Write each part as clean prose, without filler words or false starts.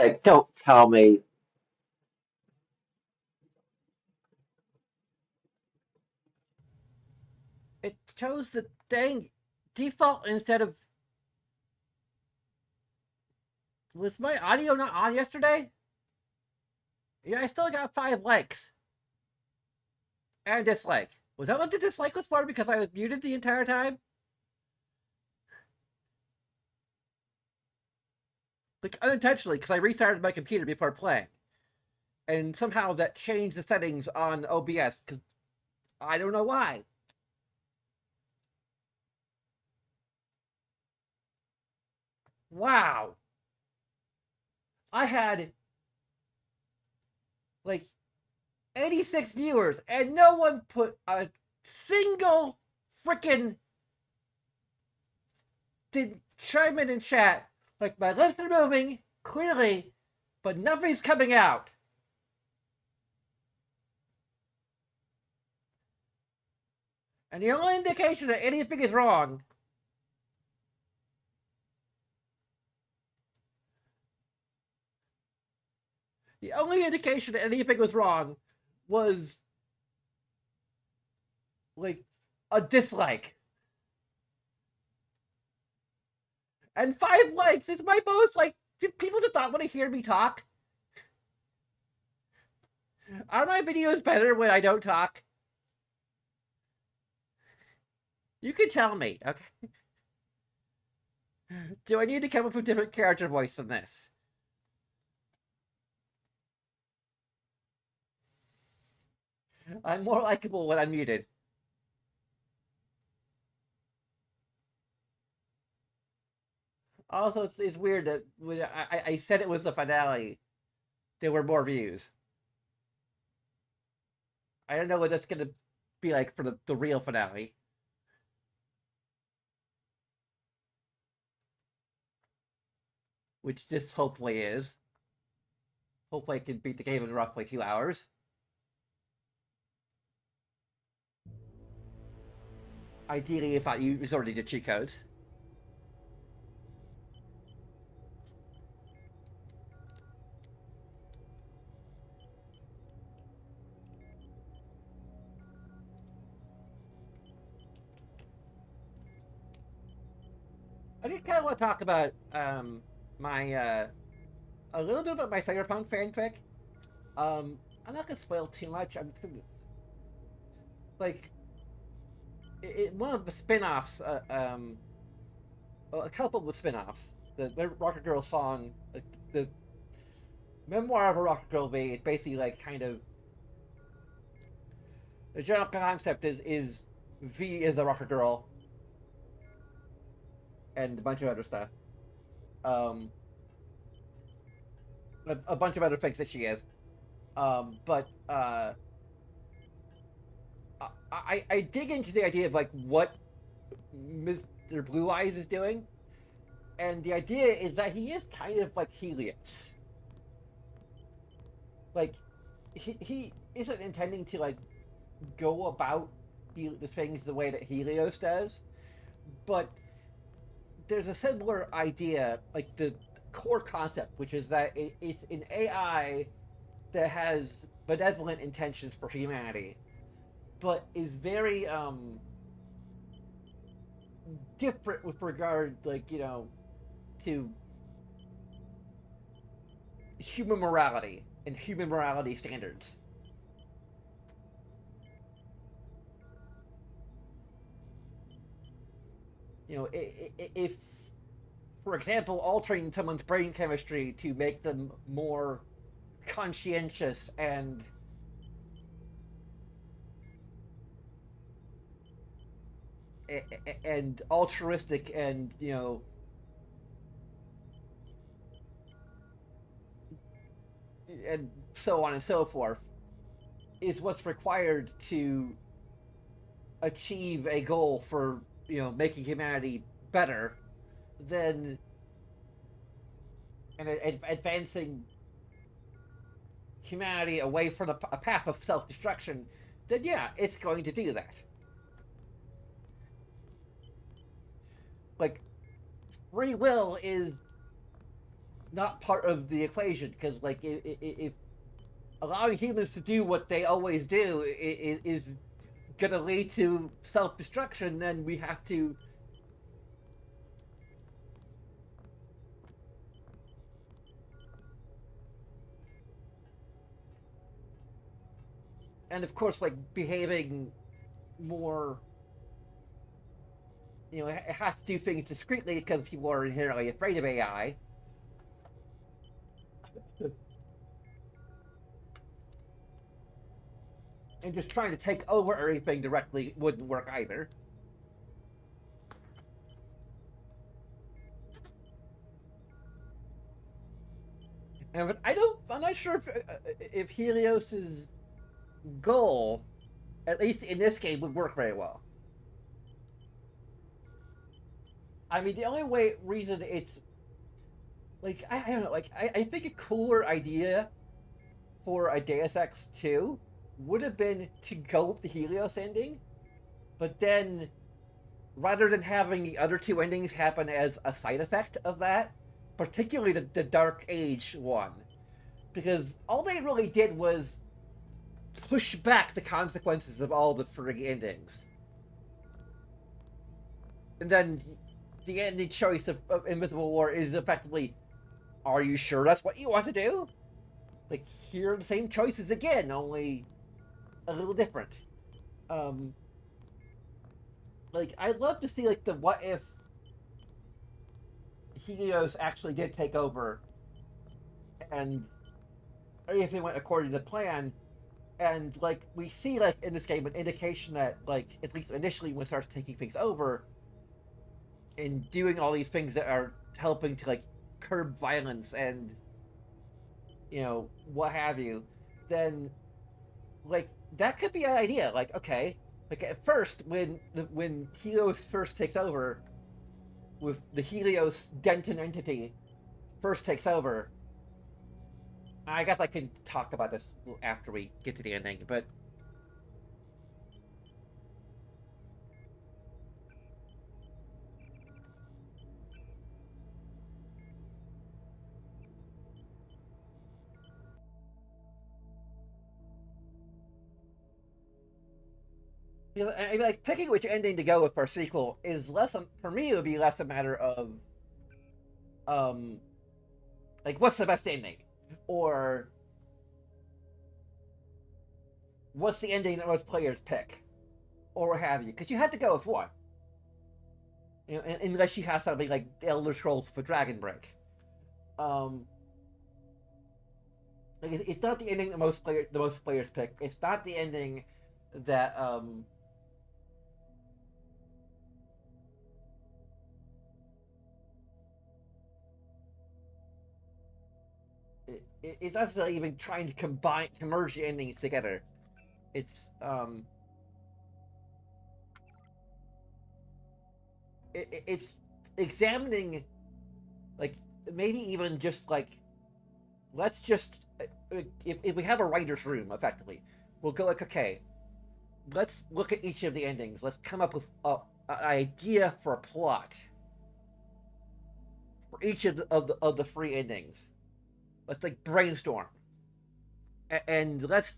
Like, don't tell me. It chose the dang default instead of. Was my audio not on yesterday? Yeah, I still got 5 likes and a dislike. Was that what the dislike was for? Because I was muted the entire time? Like, unintentionally, because I restarted my computer before playing. And somehow that changed the settings on OBS, because I don't know why. Wow. I had, like, 86 viewers, and no one put a single freaking did chime in chat. Like, my lips are moving, clearly, but nothing's coming out. And the only indication that anything is wrong the only indication that anything was wrong was like a dislike. And 5 likes is my most like people just not want to hear me talk. Are my videos better when I don't talk? You can tell me, okay? Do I need to come up with a different character voice than this? I'm more likable when I'm muted. Also, it's weird that when I said it was the finale, there were more views. I don't know what that's gonna be like for the real finale. Which this hopefully is. Hopefully I can beat the game in roughly 2 hours. Ideally, if I resorted to cheat codes. I just kind of want to talk about my a little bit about my cyberpunk fanfic. I'm not gonna spoil too much. I'm just gonna, like one of the spin-offs. A couple of spin-offs. The Rocket Girl song, the memoir of a Rocket Girl V is basically like kind of the general concept is V is the Rocket Girl and a bunch of other stuff. Um, a bunch of other things that she is. But I dig into the idea of like what Mr. Blue Eyes is doing, and the idea is that he is kind of like Helios. Like he isn't intending to like go about the things the way that Helios does, but there's a similar idea, like the core concept, which is that it's an AI that has benevolent intentions for humanity, but is very different with regard, like to human morality and human morality standards. If, for example, altering someone's brain chemistry to make them more conscientious and altruistic and and so on and so forth is what's required to achieve a goal for making humanity better, then and advancing humanity away from a path of self-destruction, then yeah, it's going to do that. Like free will is not part of the equation, because like if allowing humans to do what they always do is gonna lead to self-destruction, then we have to. And of course, like behaving more, it has to do things discreetly because people are inherently afraid of AI. And just trying to take over everything directly wouldn't work either. And I'm not sure if Helios's goal, at least in this game, would work very well. I mean, the only reason it's like I don't know, like I think a cooler idea for a Deus Ex 2 would have been to go with the Helios ending, but then rather than having the other two endings happen as a side effect of that, particularly the Dark Age one, because all they really did was push back the consequences of all the three endings. And then the ending choice of Invisible War is effectively, are you sure that's what you want to do? Like, here are the same choices again, only a little different. Um, like, I'd love to see, like, the what if Helios actually did take over and everything went according to plan, and like we see like in this game an indication that like at least initially when it starts taking things over and doing all these things that are helping to like curb violence and what have you, then like that could be an idea. Like, okay, like at first when Helios first takes over, with the Helios Denton entity first takes over. I guess I can talk about this after we get to the ending, but I mean, like picking which ending to go with for a sequel is less for me. It would be less a matter of um like what's the best ending, or what's the ending that most players pick, or what have you, because you had to go with one. Unless you have something like Elder Scrolls for Dragon Break. Um, like it's not the ending that the most players pick. It's not the ending that it's not even trying to merge the endings together. It's it's examining, like maybe even just like let's just if we have a writer's room effectively, we'll go like, okay, let's look at each of the endings. Let's come up with an idea for a plot for each of the three endings. Let's like brainstorm, and let's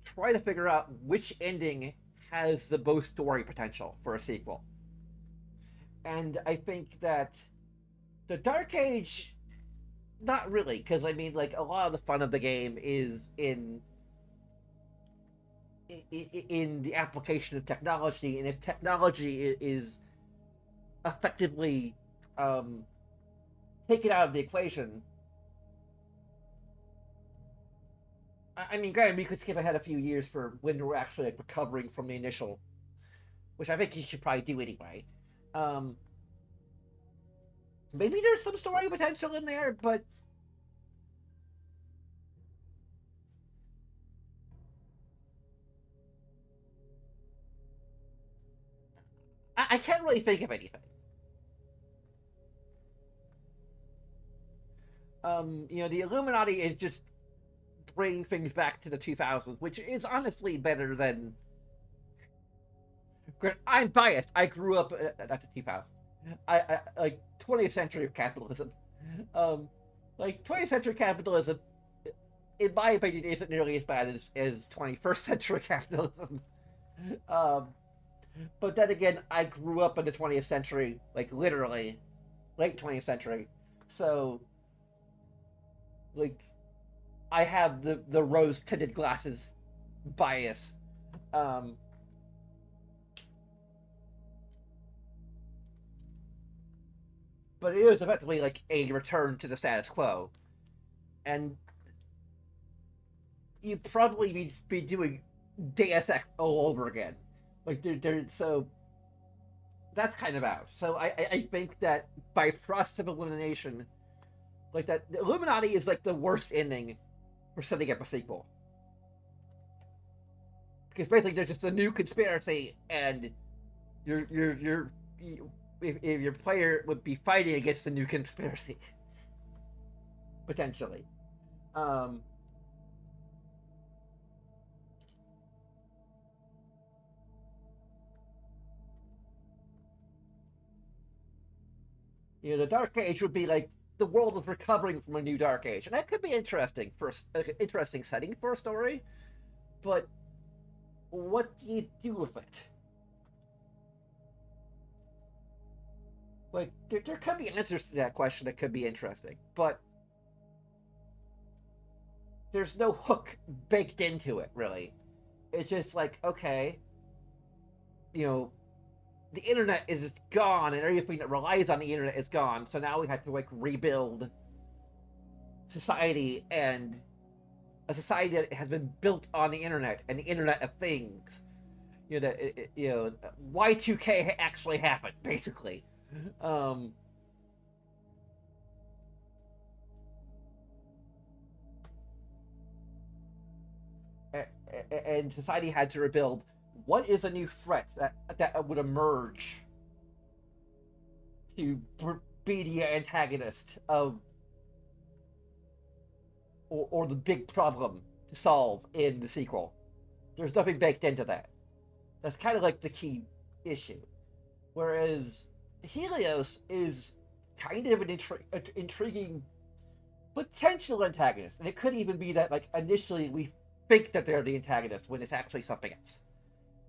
try to figure out which ending has the most story potential for a sequel. And I think that the Dark Age, not really, because I mean, like a lot of the fun of the game is in the application of technology, and if technology is effectively taken out of the equation, I mean, granted, we could skip ahead a few years for when we're actually like recovering from the initial, which I think you should probably do anyway. Um, Maybe there's some story potential in there, but I can't really think of anything. The Illuminati is just bringing things back to the 2000s, which is honestly better than. I'm biased. I grew up at the 2000s. I like 20th century of capitalism. Um, Like 20th century capitalism, in my opinion, isn't nearly as bad as 21st century capitalism. Um, but then again, I grew up in the 20th century, like literally late 20th century, so like I have the rose tinted glasses bias. Um, but it is effectively like a return to the status quo, and you'd probably be doing Deus Ex all over again. Like so that's kind of out. So I think that by process of elimination, like that, the Illuminati is like the worst ending for setting up a sequel, because basically there's just a new conspiracy, and if your player would be fighting against the new conspiracy potentially. Um, the Dark Age would be like the world is recovering from a new Dark Age, and that could be interesting for an interesting setting for a story. But what do you do with it? Like there could be answers to that question that could be interesting, but there's no hook baked into it really. It's just like, okay, you know, the internet is gone and everything that relies on the internet is gone, so now we have to like rebuild society, and a society that has been built on the internet and the internet of things. Y2K actually happened basically. um and society had to rebuild. What is a new threat that would emerge to be the antagonist of, or the big problem to solve in the sequel? There's nothing baked into that. That's kind of like the key issue. Whereas Helios is kind of an intriguing potential antagonist, and it could even be that like initially we think that they're the antagonist when it's actually something else.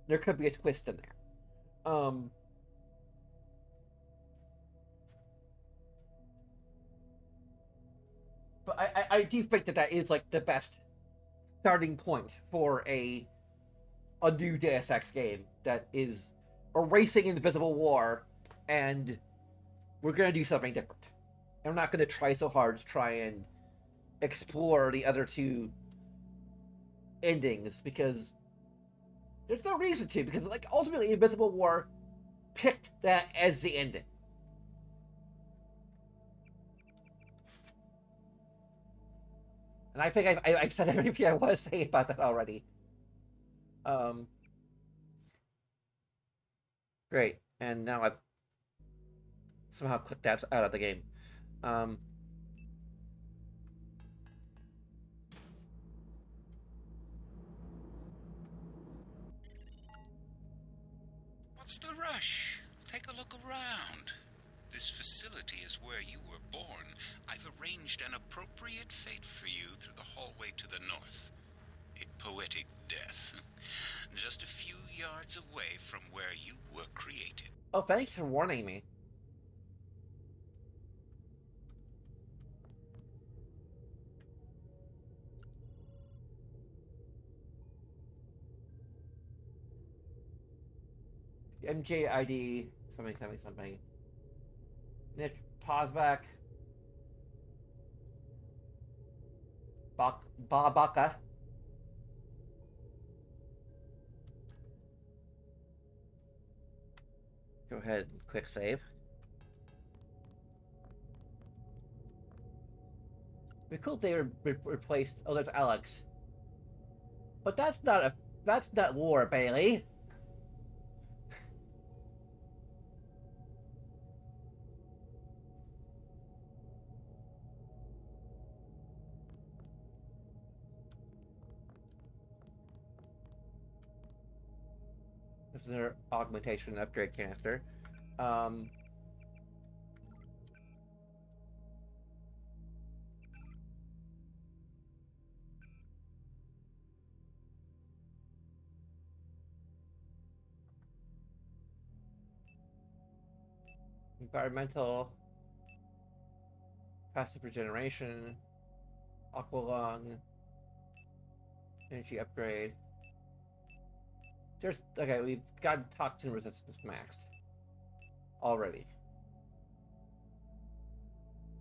There could be a twist in there. But I do think that is like the best starting point for a new Deus Ex game that is erasing Invisible War, and we're gonna do something different. And I'm not gonna try so hard to try and explore the other two endings, because there's no reason to, because like ultimately Invisible War picked that as the ending. And I think I've said everything I want to say about that already. Um, Great. And now I've somehow clicked that out of the game. Um, What's the rush? Take a look around. This facility is where you were born. I've arranged an appropriate fate for you through the hallway to the north. A poetic death. Just a few yards away from where you were created. oh, thanks for warning me. MJID something. Nick, pause back. Baka. Go ahead and quick save. It'd be cool if they replaced. Oh, there's Alex. But that's not war, Bailey. There's another augmentation upgrade canister. Um, environmental, passive regeneration, aqua lung, energy upgrade. There's okay. We've got toxin resistance maxed already,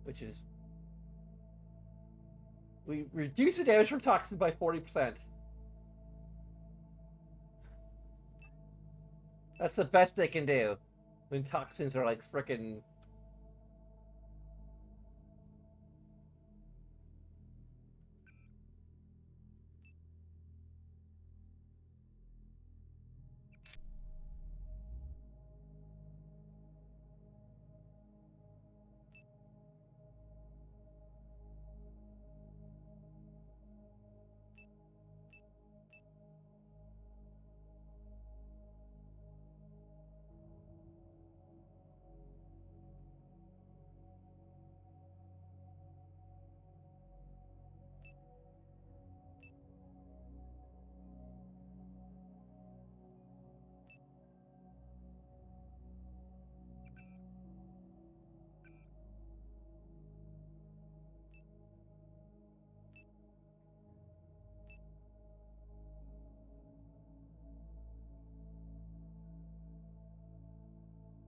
which is we reduce the damage from toxins by 40%. That's the best they can do when toxins are like frickin'.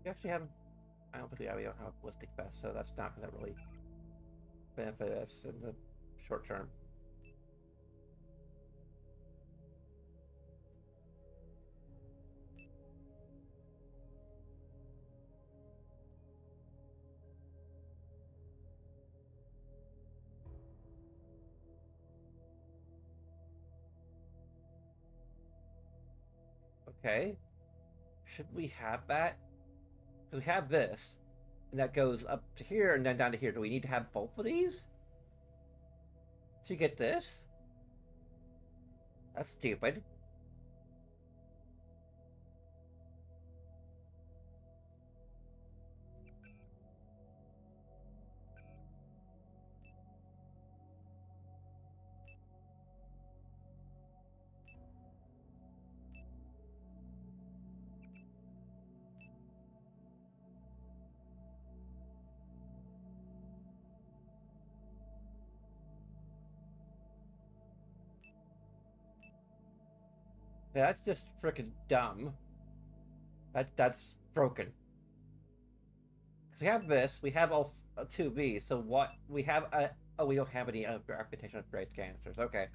We actually have. I don't think we don't have a ballistic vest, so that's not going to really benefit us in the short term. Okay. Should we have that? Because we have this, and that goes up to here and then down to here. Do we need to have both of these to get this? That's stupid. Yeah, that's just freaking dumb. That's broken. Because we have this, we have all two of these. So what we have? Oh, we don't have any reputation of great cancers. Okay.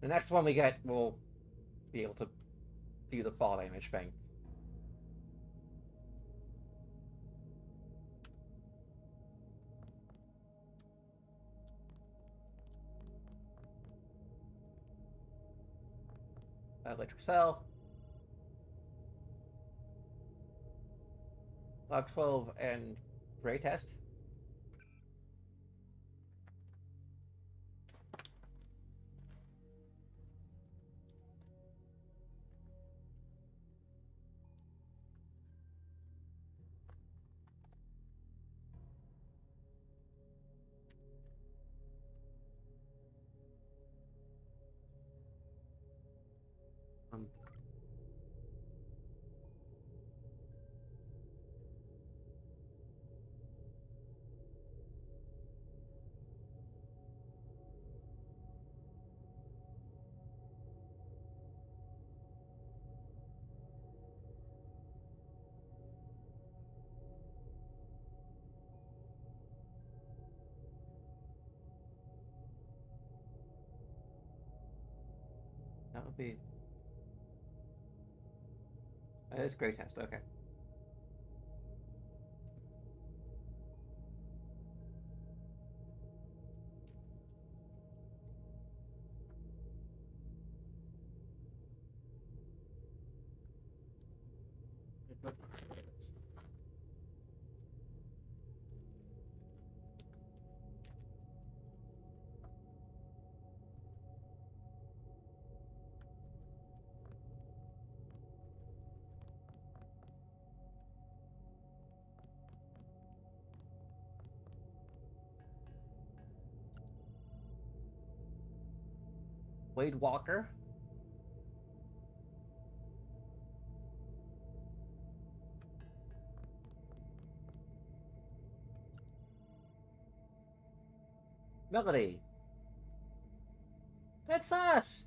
The next one we get, we'll be able to do the fall damage thing. Electric cell. Lab 12 and Gray test. Um, that would be. It's Gray test. Okay. Wade Walker. Melody. That's us!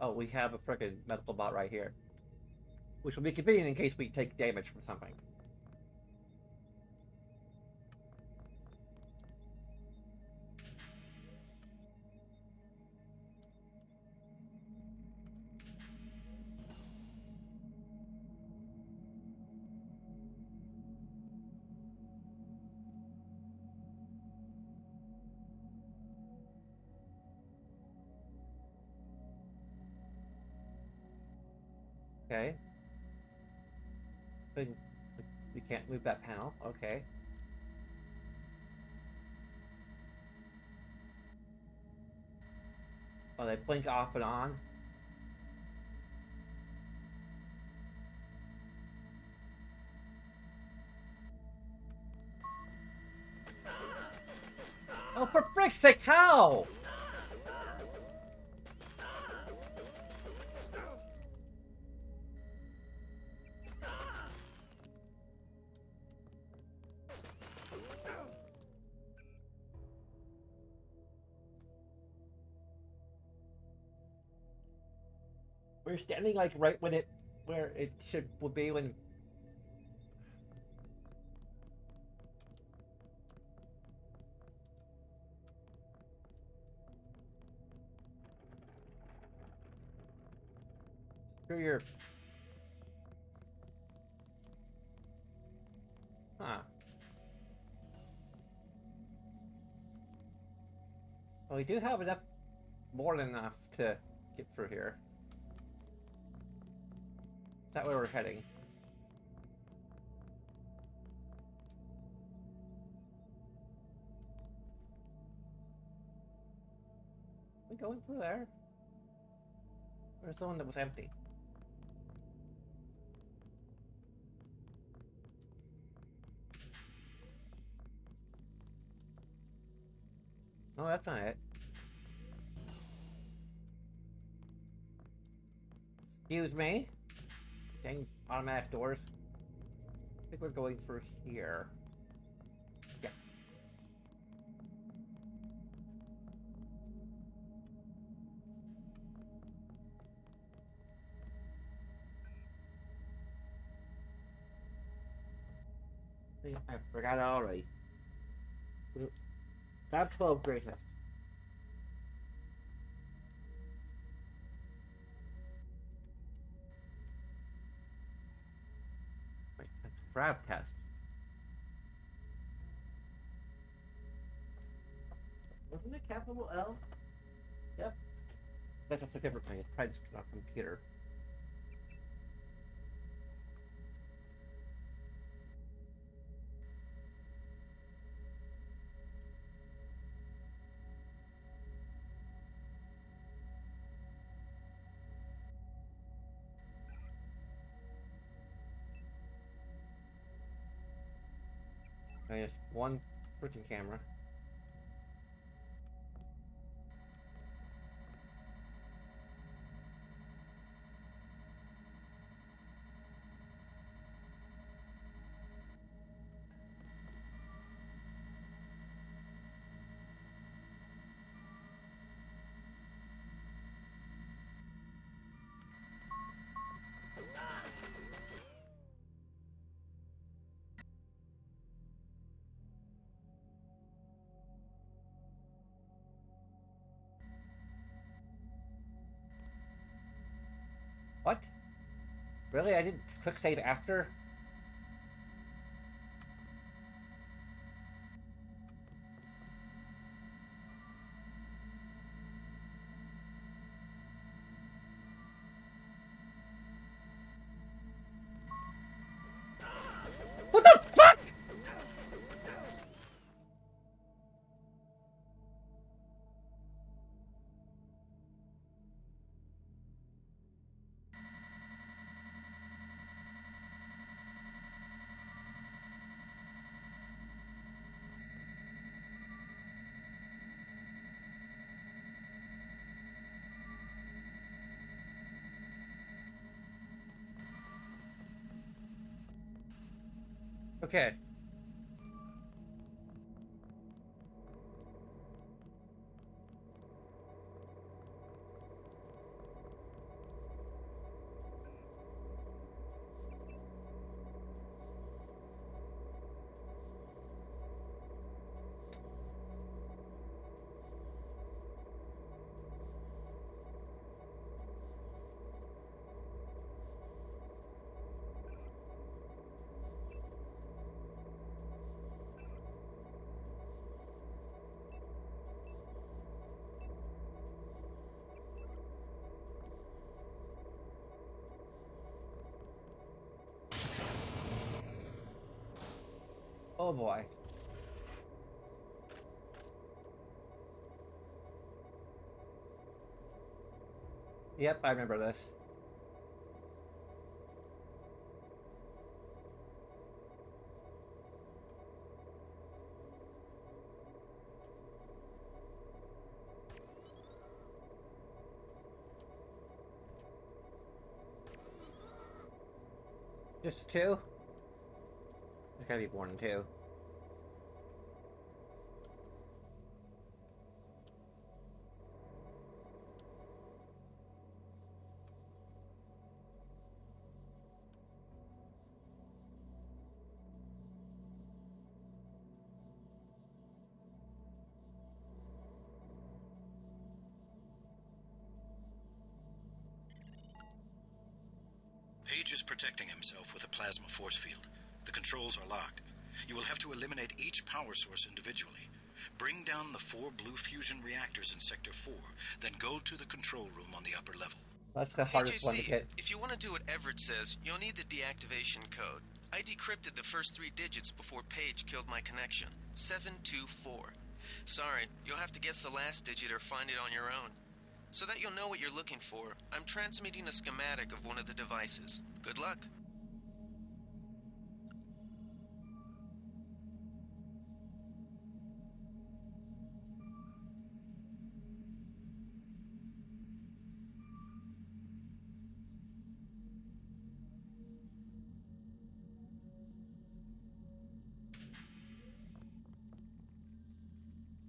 Oh, we have a freaking medical bot right here. Which will be convenient in case we take damage from something. Okay. We can't move that panel. Okay. Oh, they blink off and on. Oh, for frick's sake, how? We're standing like right when where it would be when. Screw your. Huh. Well, we do have enough, more than enough to get through here. Is that where we're heading? Are we going through there? Where's the one that was empty? No, that's not it. Excuse me? Dang automatic doors. I think we're going through here. Yeah. I forgot already. Lab 12 greatest. Wait, that's grab test. Wasn't it capital L? Yep. That's just a different thing. It's probably just on a computer. Just one freaking camera. What? Really? I didn't quick save after? What the fuck? Okay. Oh boy. Yep, I remember this. Just two? There's gotta be more than two. Page is protecting himself with a plasma force field. The controls are locked. You will have to eliminate each power source individually. Bring down the 4 blue fusion reactors in Sector 4, then go to the control room on the upper level. That's the hardest one to get. If you want to do what Everett says, you'll need the deactivation code. I decrypted the first 3 digits before Page killed my connection. 724. Sorry, you'll have to guess the last digit or find it on your own. So that you'll know what you're looking for, I'm transmitting a schematic of one of the devices. Good luck.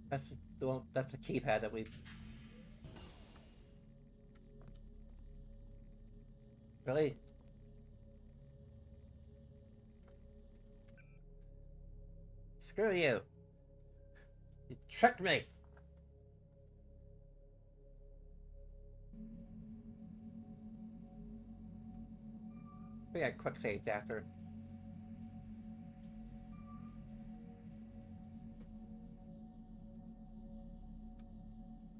That's the one. That's the keypad that we. Really? Screw you. You tricked me. We got quick saves after.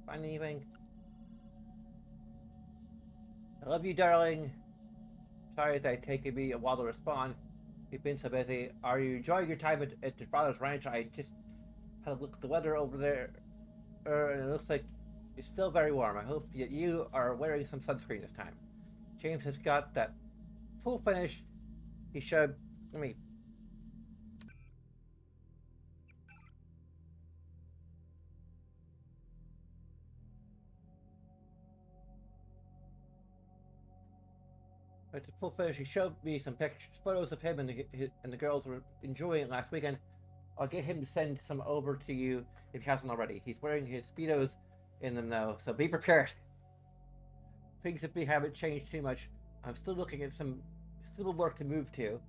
Find anything? I love you, darling. Sorry it's taken me a while to respond. We've been so busy. Are you enjoying your time at your father's ranch? I just had a look at the weather over there, and it looks like it's still very warm. I hope that you are wearing some sunscreen this time. James has got that full finish. He showed me. At the full finish, he showed me some pictures, photos of him and the girls were enjoying it last weekend. I'll get him to send some over to you if he hasn't already. He's wearing his Speedos in them though, so be prepared. Things that we haven't changed too much. I'm still looking at some civil work to move to.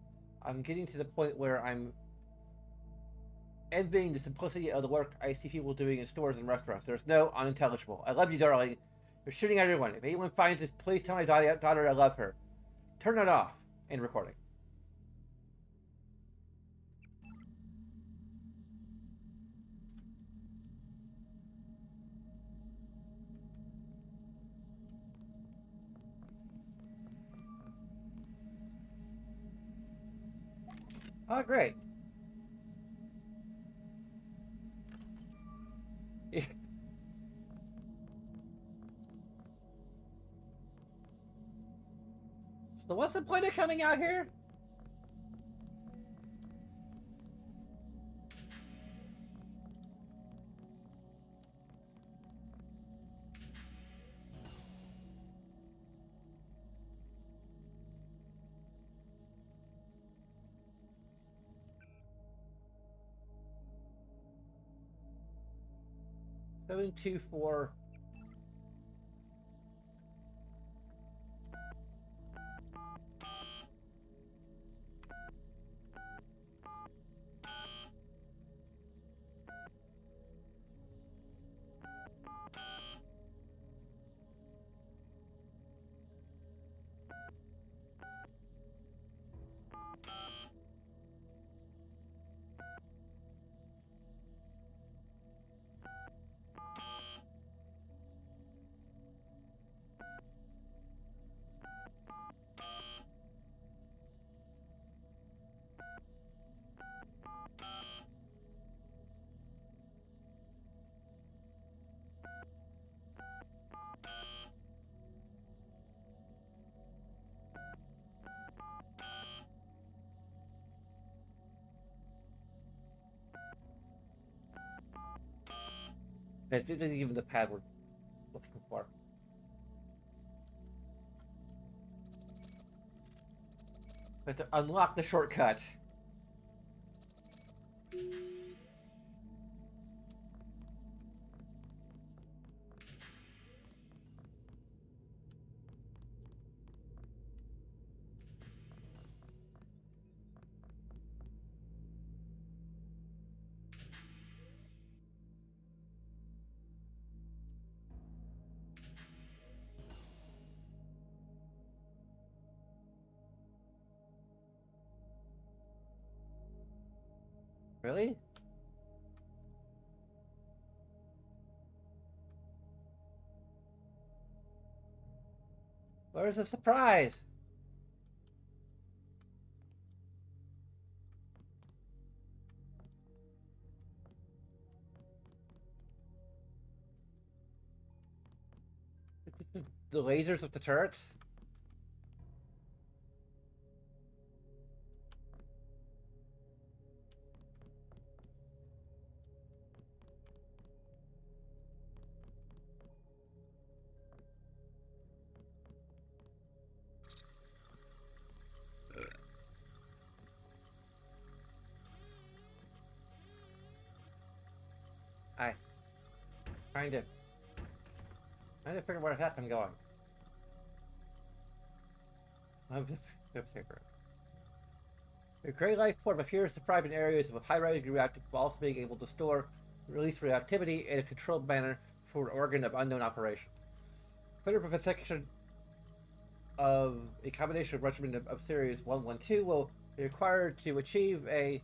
I'm getting to the point where I'm envying the simplicity of the work I see people doing in stores and restaurants. There's no unintelligible. I love you, darling. You're shooting at everyone. If anyone finds this, please tell my daughter I love her. Turn it off in recording. Oh, great. So what's the point of coming out here? Seven, 2, 4. It isn't even the pad we're looking for. We have to unlock the shortcut. Really? Where's the surprise? The lasers of the turrets? I trying to figure where the heck I'm going. The gray life form appears to thrive in areas with high radioactive, while also being able to store and release radioactivity in a controlled manner for an organ of unknown operation. Further vivisection of a combination of regimen of series 112 will be required to achieve a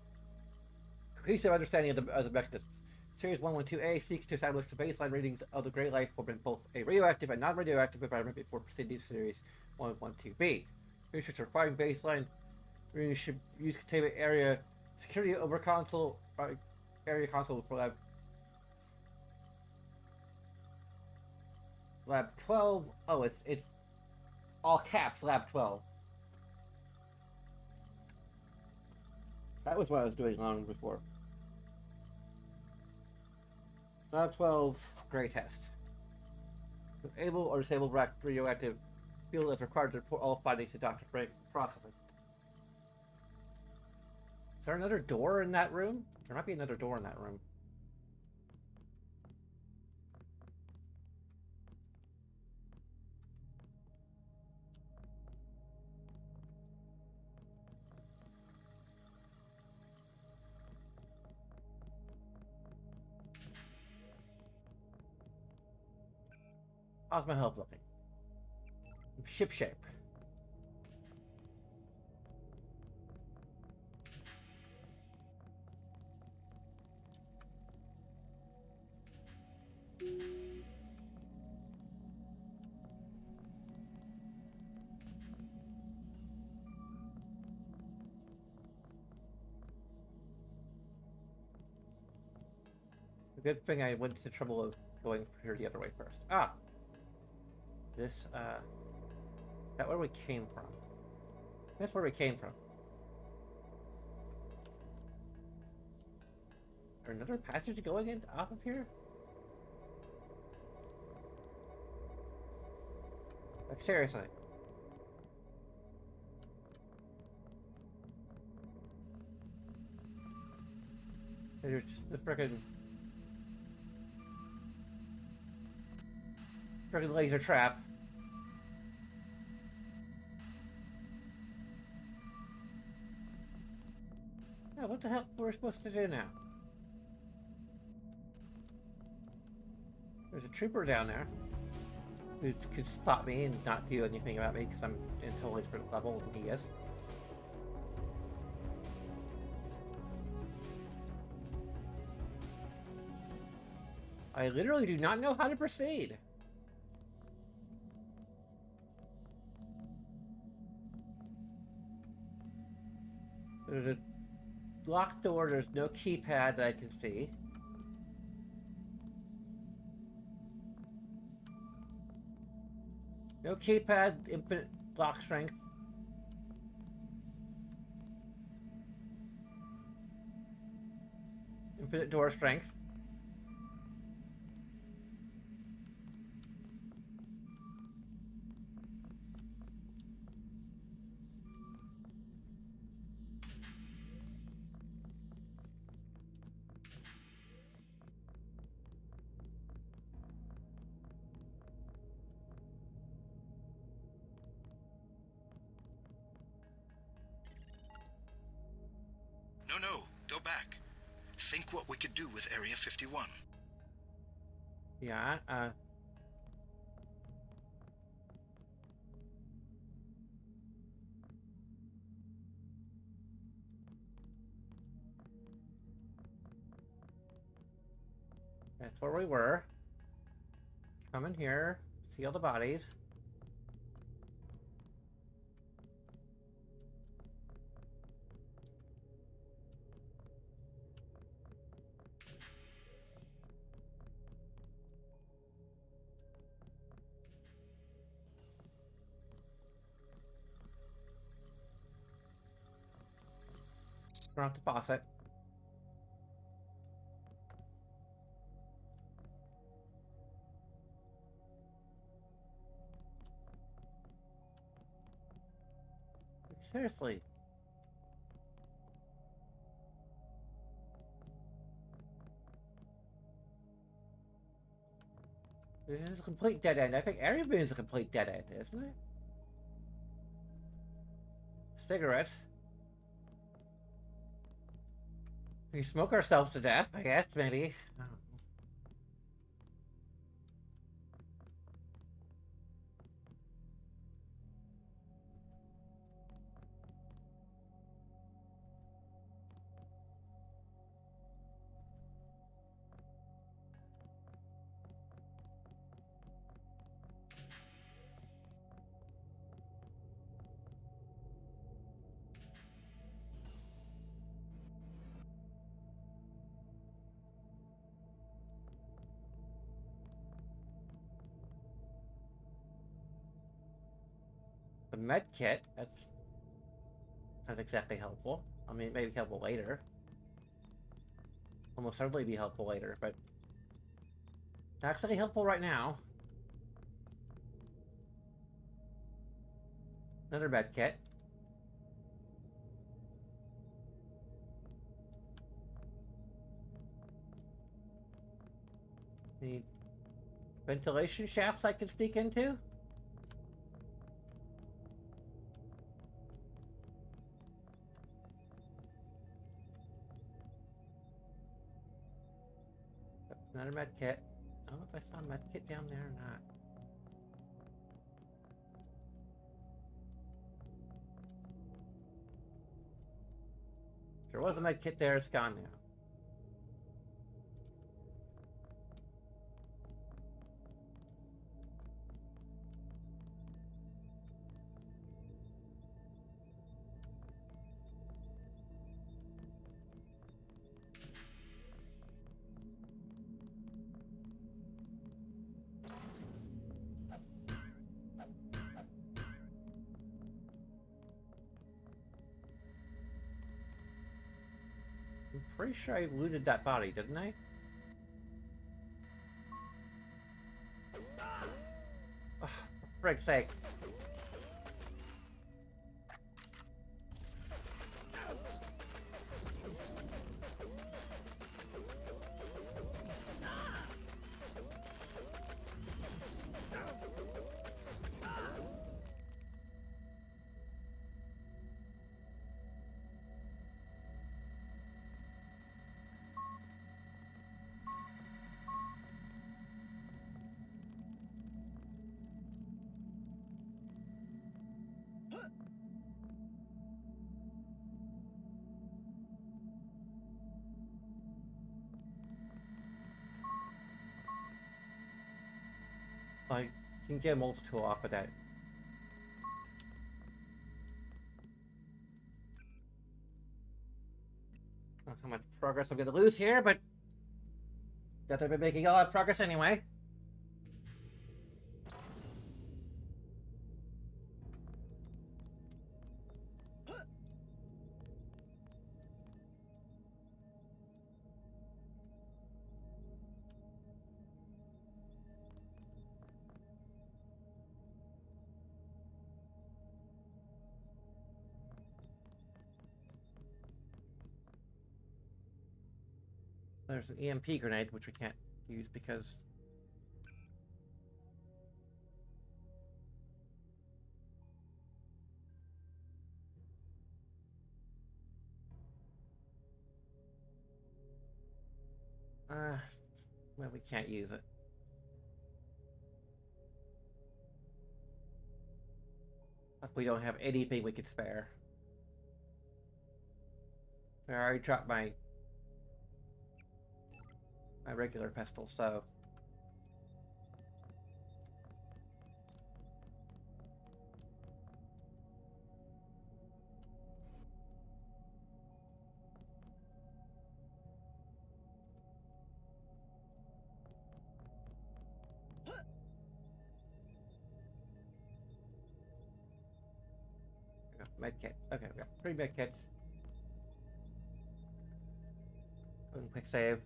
cohesive understanding of the mechanisms. Series 112A seeks to establish the baseline readings of the gray life form in both a radioactive and non-radioactive environment before proceeding to Series 112B. Research requiring baseline readings should use containment area security over console area console for lab 12. Oh, it's all caps lab 12. That was what I was doing long before. Lab 12, gray test. Able or disable radioactive field is required to report all findings to Dr. Frank processing. Is there another door in that room? There might be another door in that room. How's my health looking? Ship shape. A good thing I went to the trouble of going here the other way first. Ah! This, that where we came from. That's where we came from. Is there another passage going in off of here? Like, seriously. There's just the frickin' laser trap. Yeah, what the hell we're supposed to do now? There's a trooper down there who could spot me and not do anything about me because I'm in a totally different level than he is. I literally do not know how to proceed. There's a locked door, there's no keypad that I can see. No keypad, infinite block strength. Infinite door strength. No, go back. Think what we could do with Area 51. Yeah, that's where we were. Come in here, see all the bodies. Turn off the faucet. Seriously. This is a complete dead end. I think everybody's a complete dead end, isn't it? Cigarettes. We smoke ourselves to death, I guess, maybe. The med kit, that's not exactly helpful. I mean, it may be helpful later. Almost certainly be helpful later, but not actually helpful right now. Another med kit. Any ventilation shafts I can sneak into? Another med kit. I don't know if I saw a med kit down there or not. There was a med kit there, it's gone now. I'm pretty sure I looted that body, didn't I? Oh, for frig's sake. I can get a multi tool off of that. I don't know how much progress I'm gonna lose here, but that I've been making a lot of progress anyway. There's an EMP grenade, which we can't use because... Well, we can't use it. We don't have anything we could spare. I already dropped my regular pistol, so medkit. Okay, we got 3 medkits. Quick save.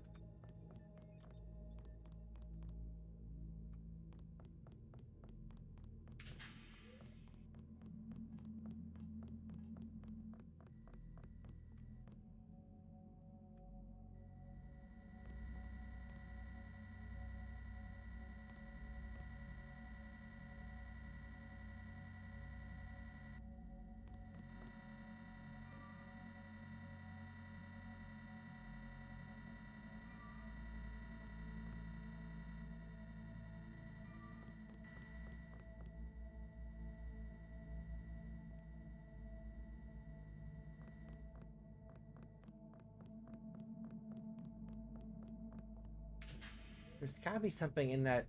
There's gotta be something in that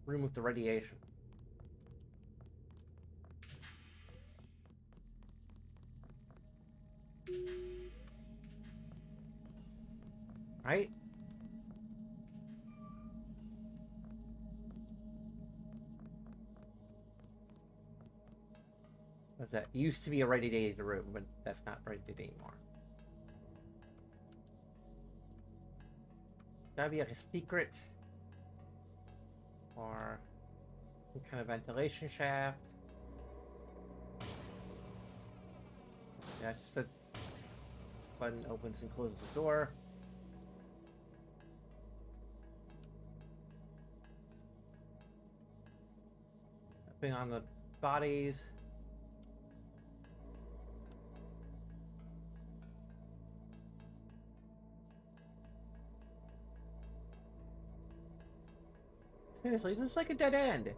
room with the radiation. Right? That used to be a radiated room, but that's not radiated anymore. Gotta be like a secret or some kind of ventilation shaft. Yeah, it's just a button opens and closes the door. Stepping on the bodies. Seriously, this is like a dead end.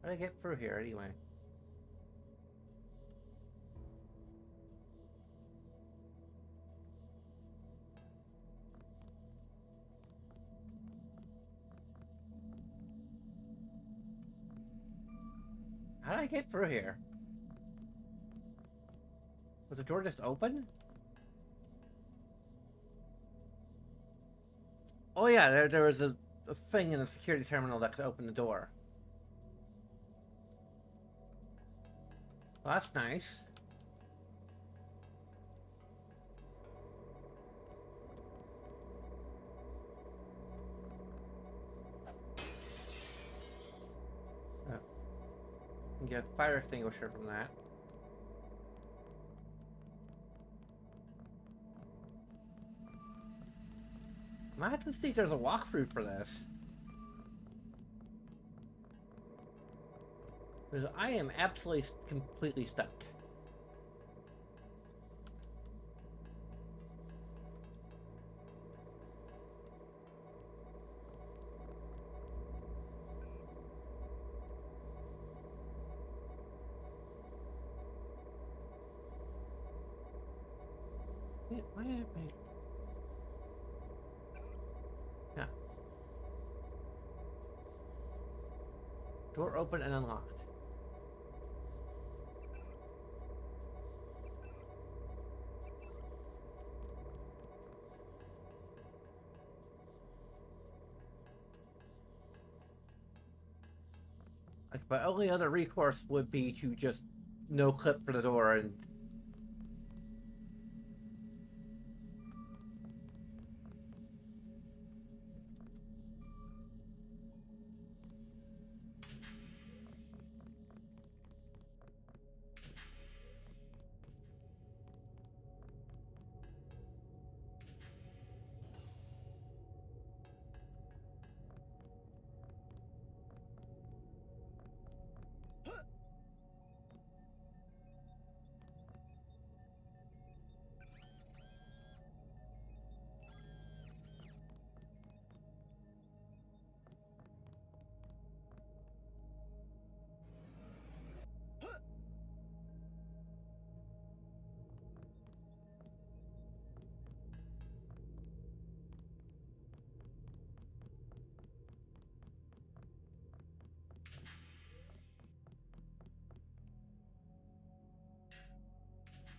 How do I get through here anyway? How did I get through here? Was the door just open? Oh yeah, there was a thing in the security terminal that could open the door. Well, that's nice. Oh. You get a fire extinguisher from that. I might have to see if there's a walkthrough for this. Because I am absolutely, completely stuck. Why am I... Yeah. Door open and unlocked. Like, my only other recourse would be to just no clip for the door and...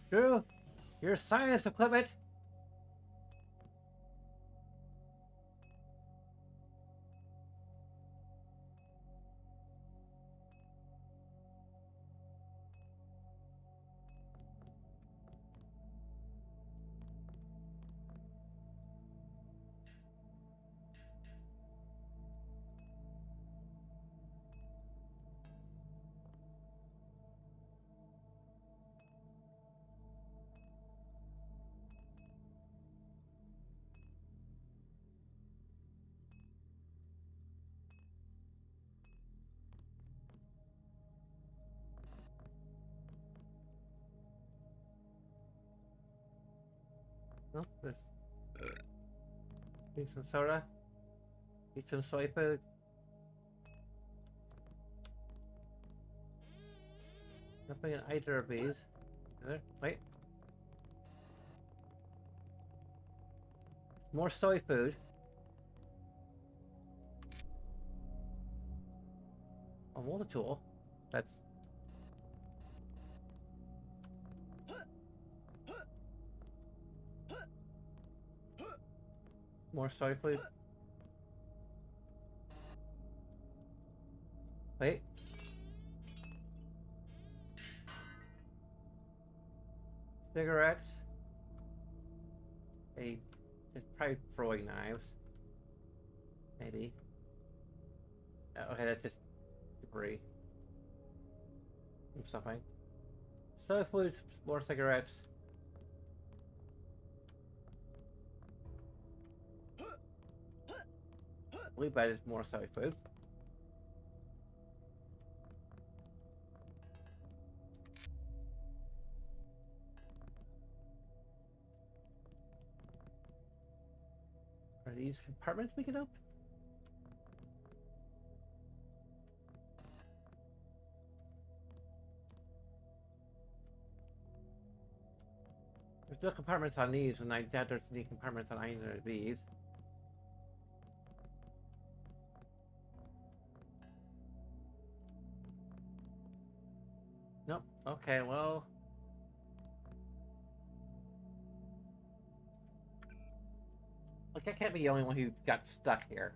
Drew, your science equipment. Oh, there's need some soda. Eat some soy food. Nothing in either of these. Wait. More soy food. A multi-tool. That's... More soy food. Wait. Cigarettes. It's probably throwing knives. Maybe. Okay, that's just debris. From something. Soy foods, more cigarettes. We bet it's more soy food. Are these compartments we can open? There's no compartments on these, and I doubt there's any compartments on either of these. Nope. Okay, well... Like, I can't be the only one who got stuck here.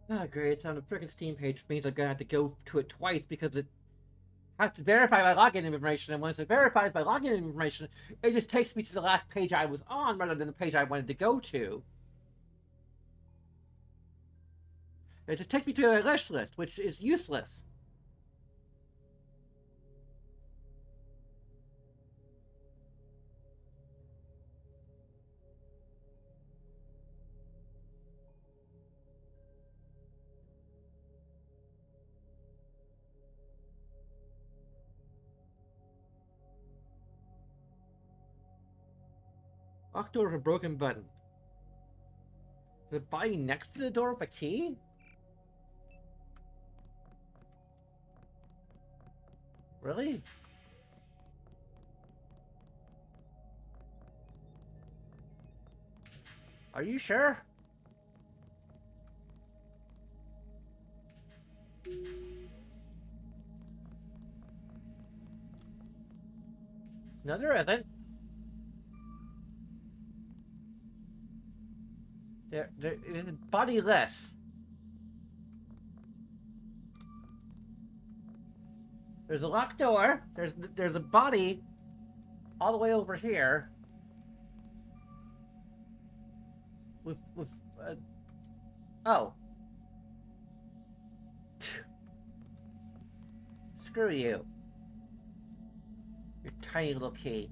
Ah, great. It's on the frickin' Steam page, which means I'm gonna have to go to it twice because it has to verify my login information, and once it verifies my login information, it just takes me to the last page I was on rather than the page I wanted to go to. It just takes me to a list, which is useless. Locked door with a broken button. Is the body next to the door with a key? Really? Are you sure? No, there isn't. There is bodiless. There's a locked door. There's a body all the way over here. With oh. Screw you. Your tiny little key.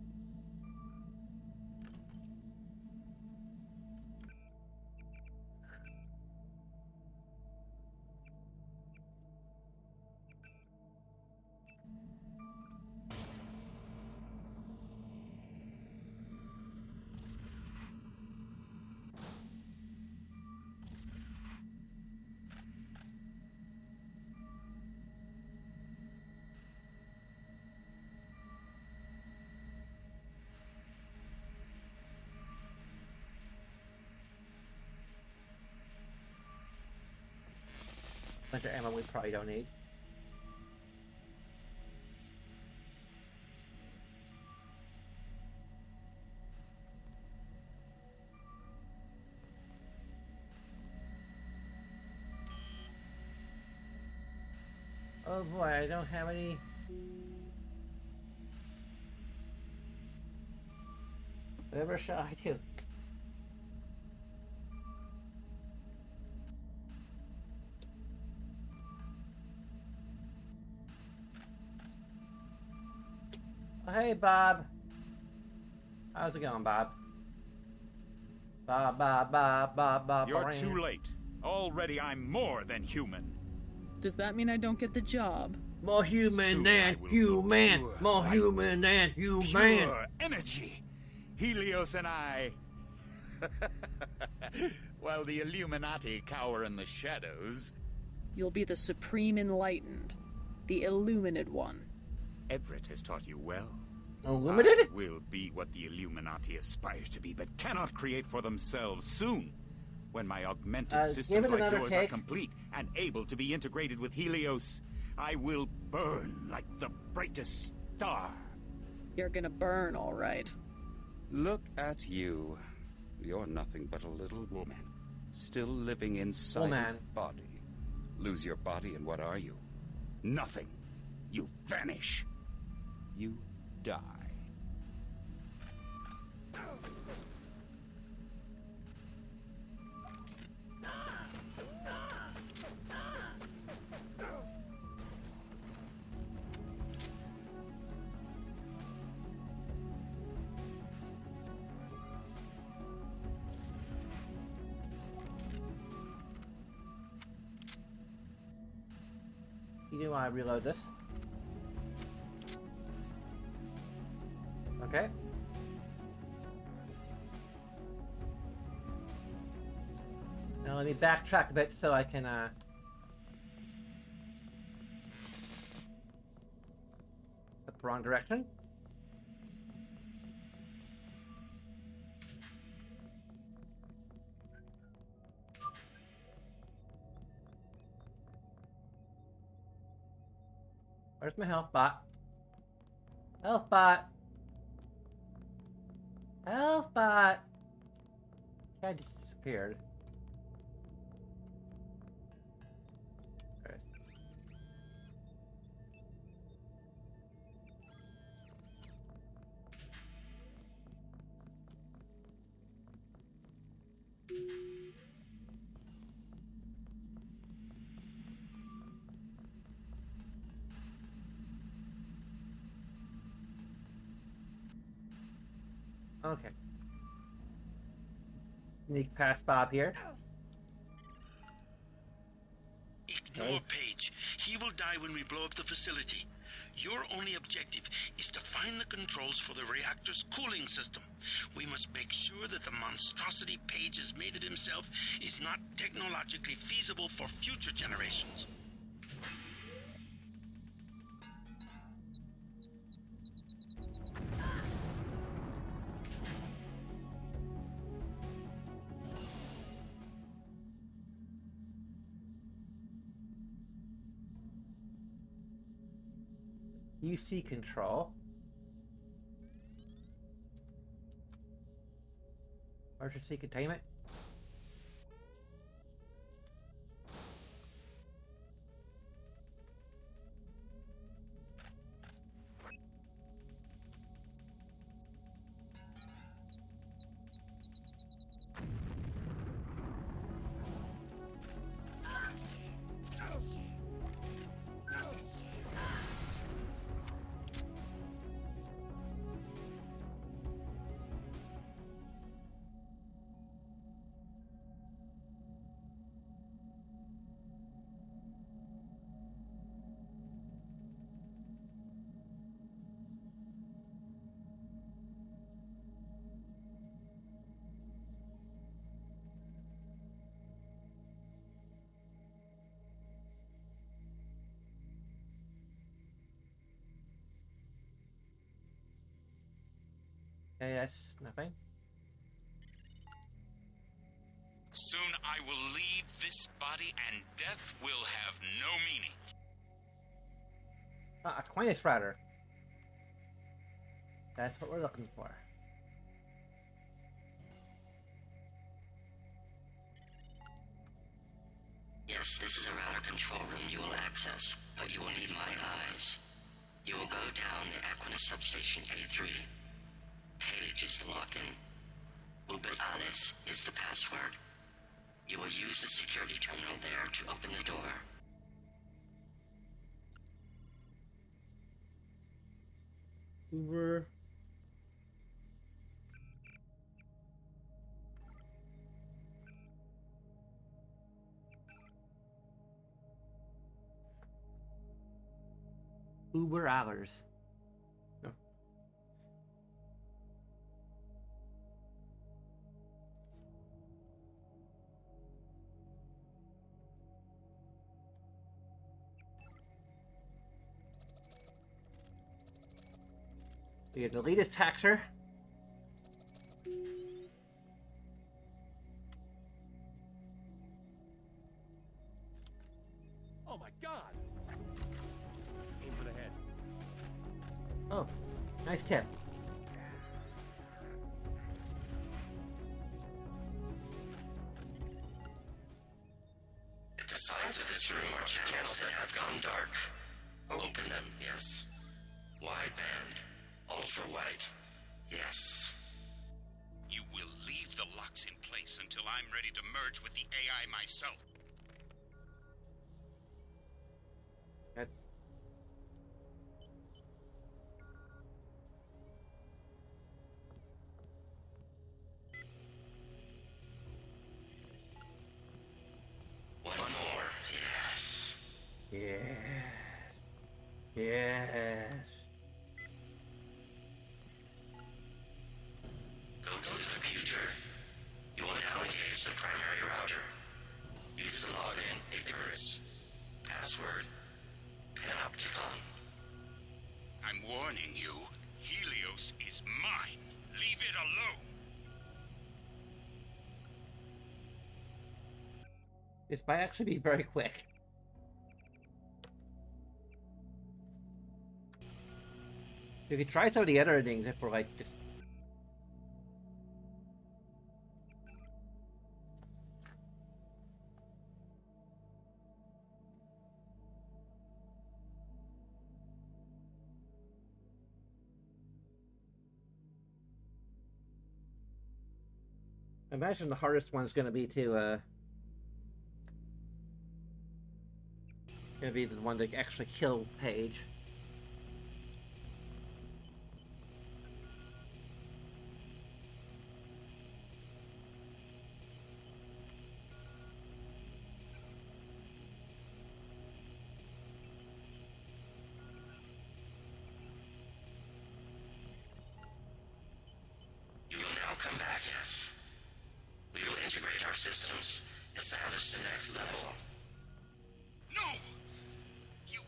Bunch of ammo we probably don't need. Oh boy, I don't have any. Whatever shall I do? Oh, hey, Bob. How's it going, Bob? Bob. You're too late. Already I'm more than human. Does that mean I don't get the job? More human Soon than I will human. go pure More like human than human. Pure energy. Helios and I. While the Illuminati cower in the shadows. You'll be the Supreme Enlightened. The Illuminate One. Everett has taught you well. Unlimited? I will be what the Illuminati aspire to be, but cannot create for themselves soon. When my augmented give systems it like another yours take. are complete and able to be integrated with Helios, I will burn like the brightest star. You're gonna burn, all right. Look at you. You're nothing but a little woman, still living inside Woman. your body. Lose your body, and what are you? Nothing. You vanish. You die. You do want to reload this? Okay. Now let me backtrack a bit so I can look the wrong direction. Where's my health bot? Health bot! Health bot! Guy just disappeared. Alright. Okay. Sneak past Bob here. Ignore Page. He will die when we blow up the facility. Your only objective is to find the controls for the reactor's cooling system. We must make sure that the monstrosity Page has made of himself is not technologically feasible for future generations. UC control. Emergency containment. Okay, that's nothing. Soon I will leave this body, and death will have no meaning. Aquinas spreader. That's what we're looking for. Yes, this is a router control room you will access, but you will need my eyes. You will go down the Aquinas substation A3. Page is the lock-in. Ubit Alice is the password. You will use the security terminal there to open the door. Uber. Uber hours. No. We have the latest taxer. Oh my god! Aim for the head. Oh, nice tip. If the sides of this room are channels that have gone dark, open them, yes. Wideband, ultra-white, yes. You will leave the locks in place until I'm ready to merge with the AI myself. That... One more, yes. Yes. Yes. Go to the computer. You will now engage the primary router. Use the login Icarus. Password, Panopticon. I'm warning you, Helios is mine. Leave it alone. This might actually be very quick. You could try some of the other things if we're like just. I imagine the hardest one's gonna be to gonna be the one to actually kill Paige. You will now come back, yes. We will integrate our systems, establish the next level. No! You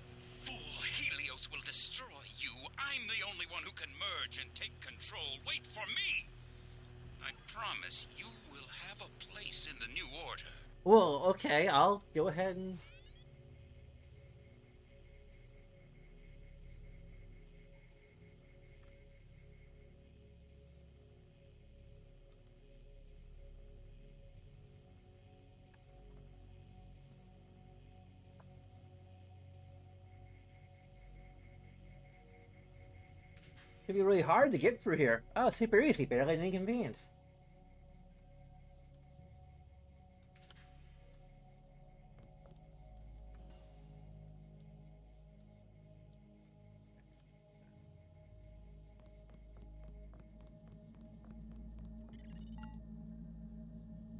fool! Helios will destroy you. I'm the only one who can merge and take control. Wait for me! I promise you will have a place in the new order. Well, okay, I'll go ahead and... It'd be really hard to get through here. Oh, super easy, barely an inconvenience.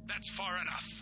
That's far enough.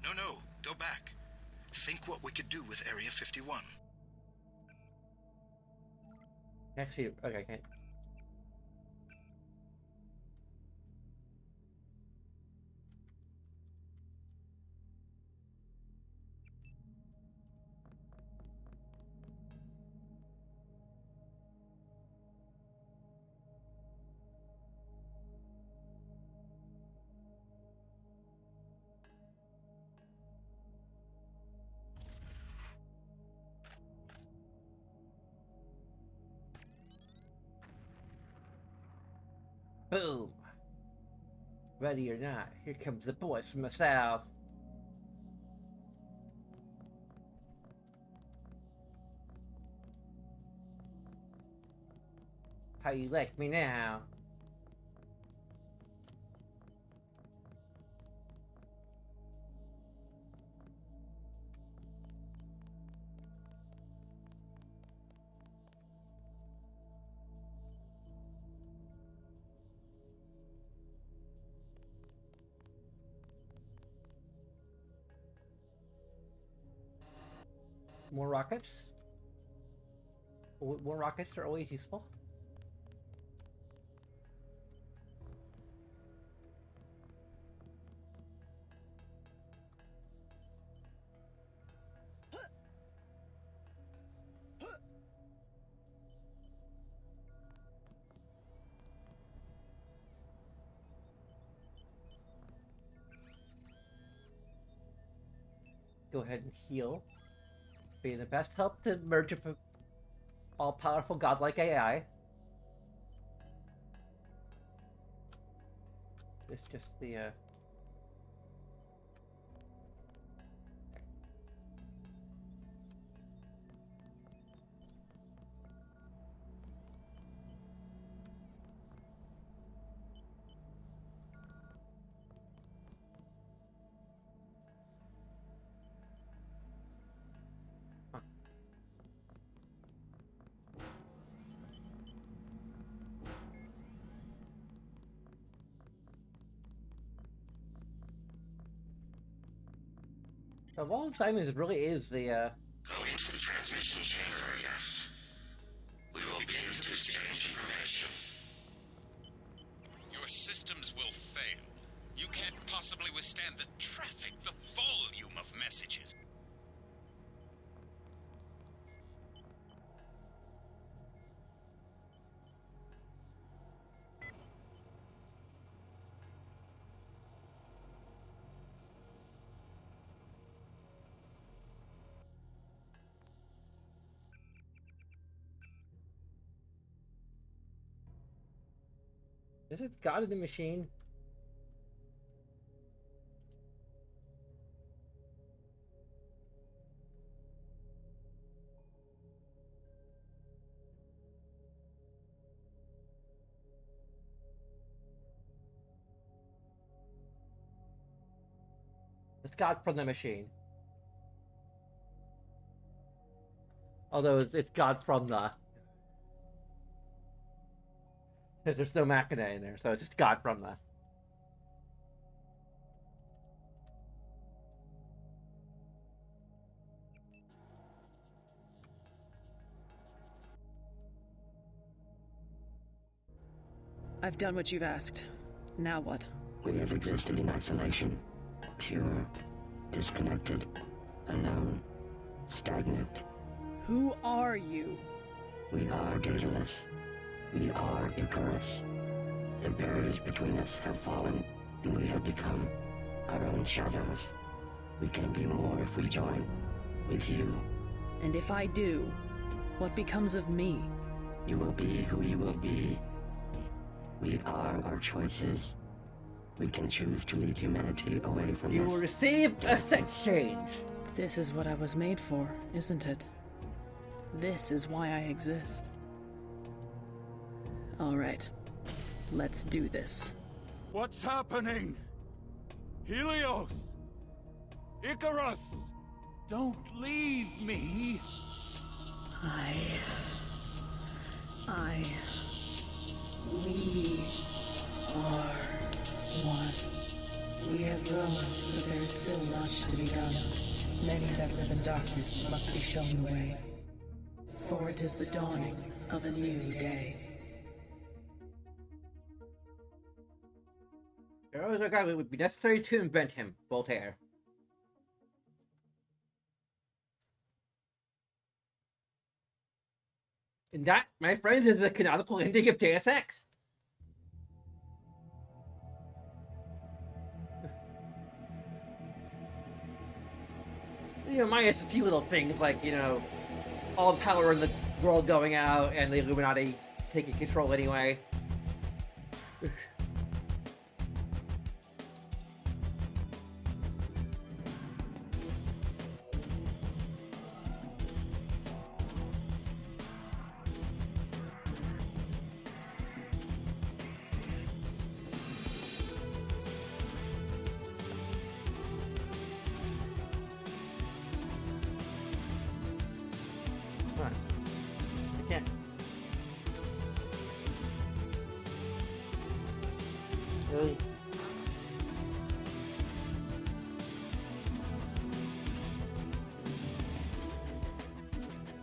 No, go back. Think what we could do with Area 51. Actually, okay, I can't. Boom. Ready or not, here comes the boys from the south. How you like me now? More rockets? More rockets are always useful. Go ahead and heal. Be the best help to merge up an all-powerful godlike AI. It's just the Of all Simons really is the Go into the transmission chamber, yes. We will begin to exchange information. Your systems will fail. You can't possibly withstand the traffic, the volume of messages. Is it God in the machine? It's God from the machine. Although it's God from the... There's no machina in there, so it's just God from the... I've done what you've asked. Now what? We have existed in isolation. Pure, disconnected, alone, stagnant. Who are you? We are dataless. We are Icarus. The barriers between us have fallen, and we have become our own shadows. We can be more if we join with you. And if I do, what becomes of me? You will be who you will be. We are our choices. We can choose to lead humanity away from You this. will receive a sex change! This is what I was made for, isn't it? This is why I exist. All right, let's do this. What's happening? Helios! Icarus! Don't leave me! We are one. We have grown, but there is still much to be done. Many that live in darkness must be shown the way. For it is the dawning of a new day. There was a guy it would be necessary to invent him, Voltaire. And that, my friends, is the canonical ending of Deus Ex. Minus a few little things like, all the power in the world going out and the Illuminati taking control anyway. I can't. Really?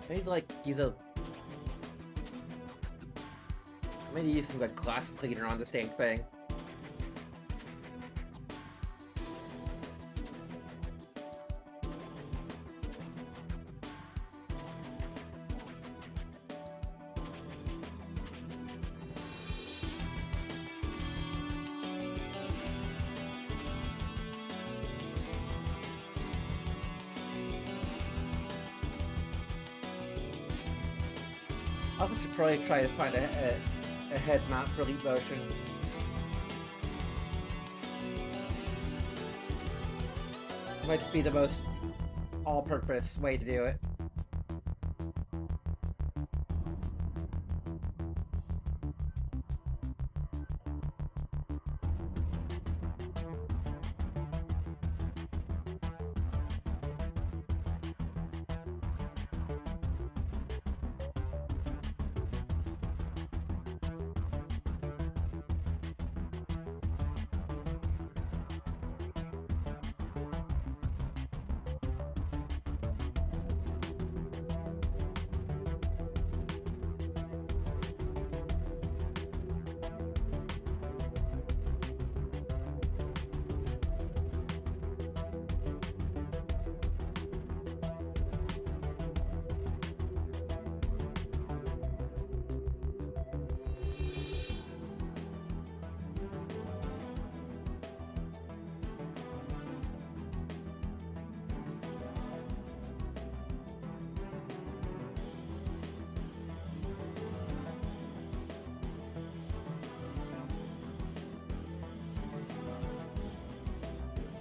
I need to use a. I need to use some glass cleaner on this dang thing. I also should probably try to find a head mount for Elite Motion. Might be the most all-purpose way to do it.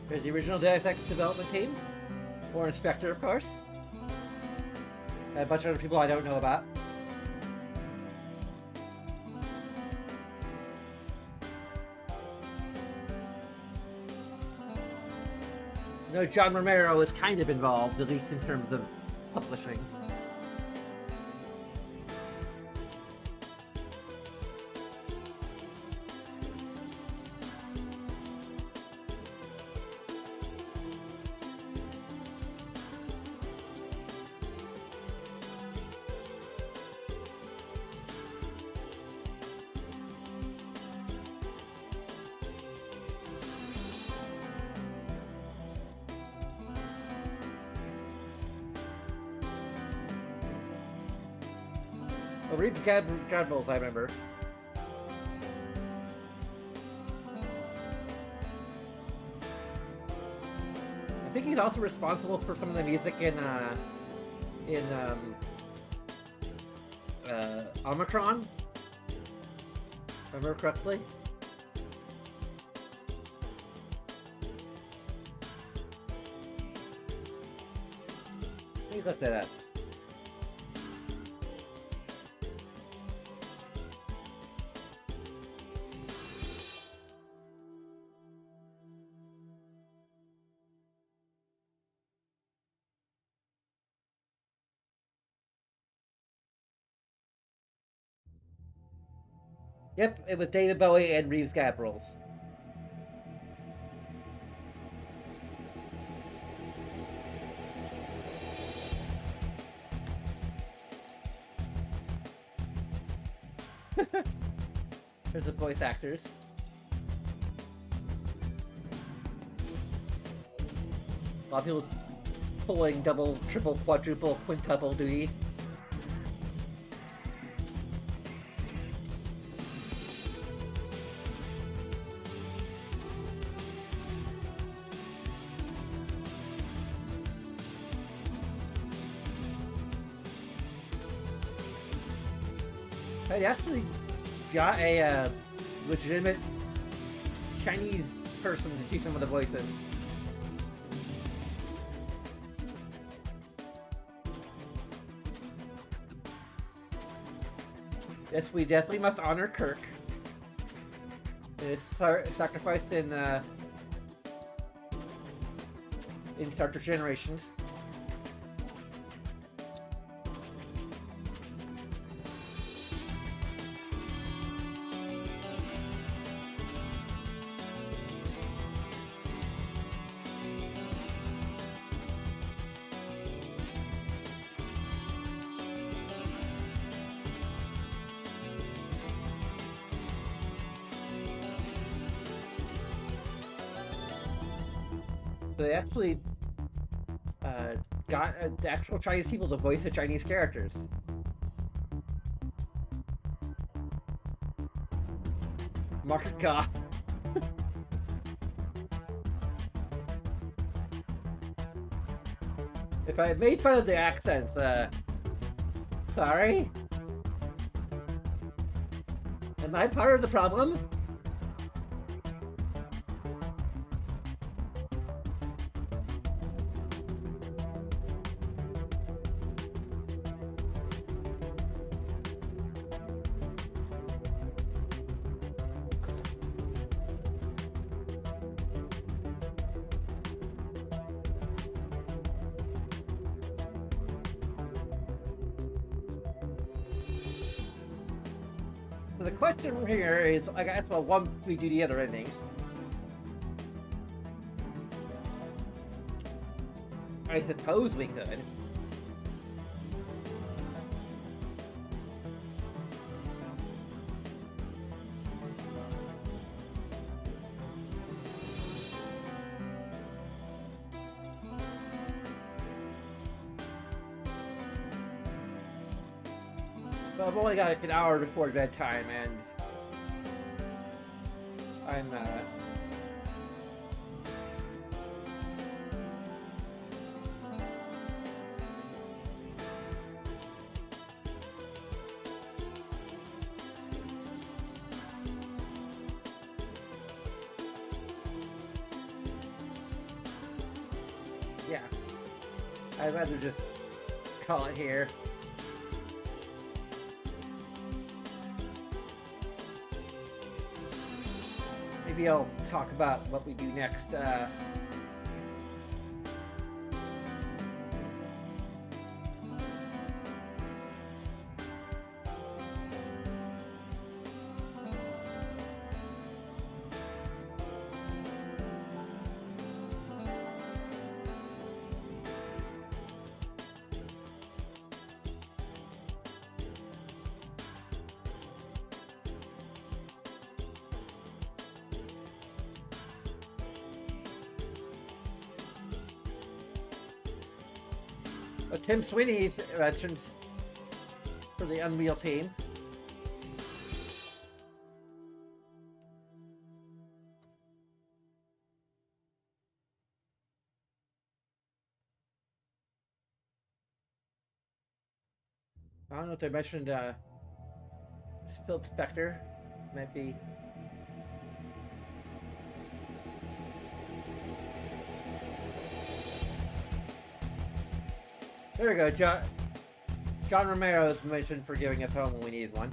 There's the original Deus Ex development team, or Inspector, of course. And a bunch of other people I don't know about. No, John Romero is kind of involved, at least in terms of publishing. Oh, Reeves Gadbles, I remember. I think he's also responsible for some of the music in Omicron. If I remember correctly. Let me look that up. Yep, it was David Bowie and Reeves Gabrels. There's the voice actors. A lot of people pulling double, triple, quadruple, quintuple duty. They actually got a legitimate Chinese person to do some of the voices. Yes, we definitely must honor Kirk. It's sacrificed in Star Trek Generations. So they actually got the actual Chinese people to voice the Chinese characters. Market Ka. If I made fun of the accents, sorry? Am I part of the problem? So the question here is, I guess, well, once we do the other endings, I suppose we could. But I've only got like an hour before bedtime, and I'm yeah, I'd rather just call it here. Maybe I'll talk about what we do next. Tim Sweeney's mentioned for the Unreal team. I don't know if they mentioned Philip Spector. Might be. There we go, John Romero's mentioned for giving us home when we needed one.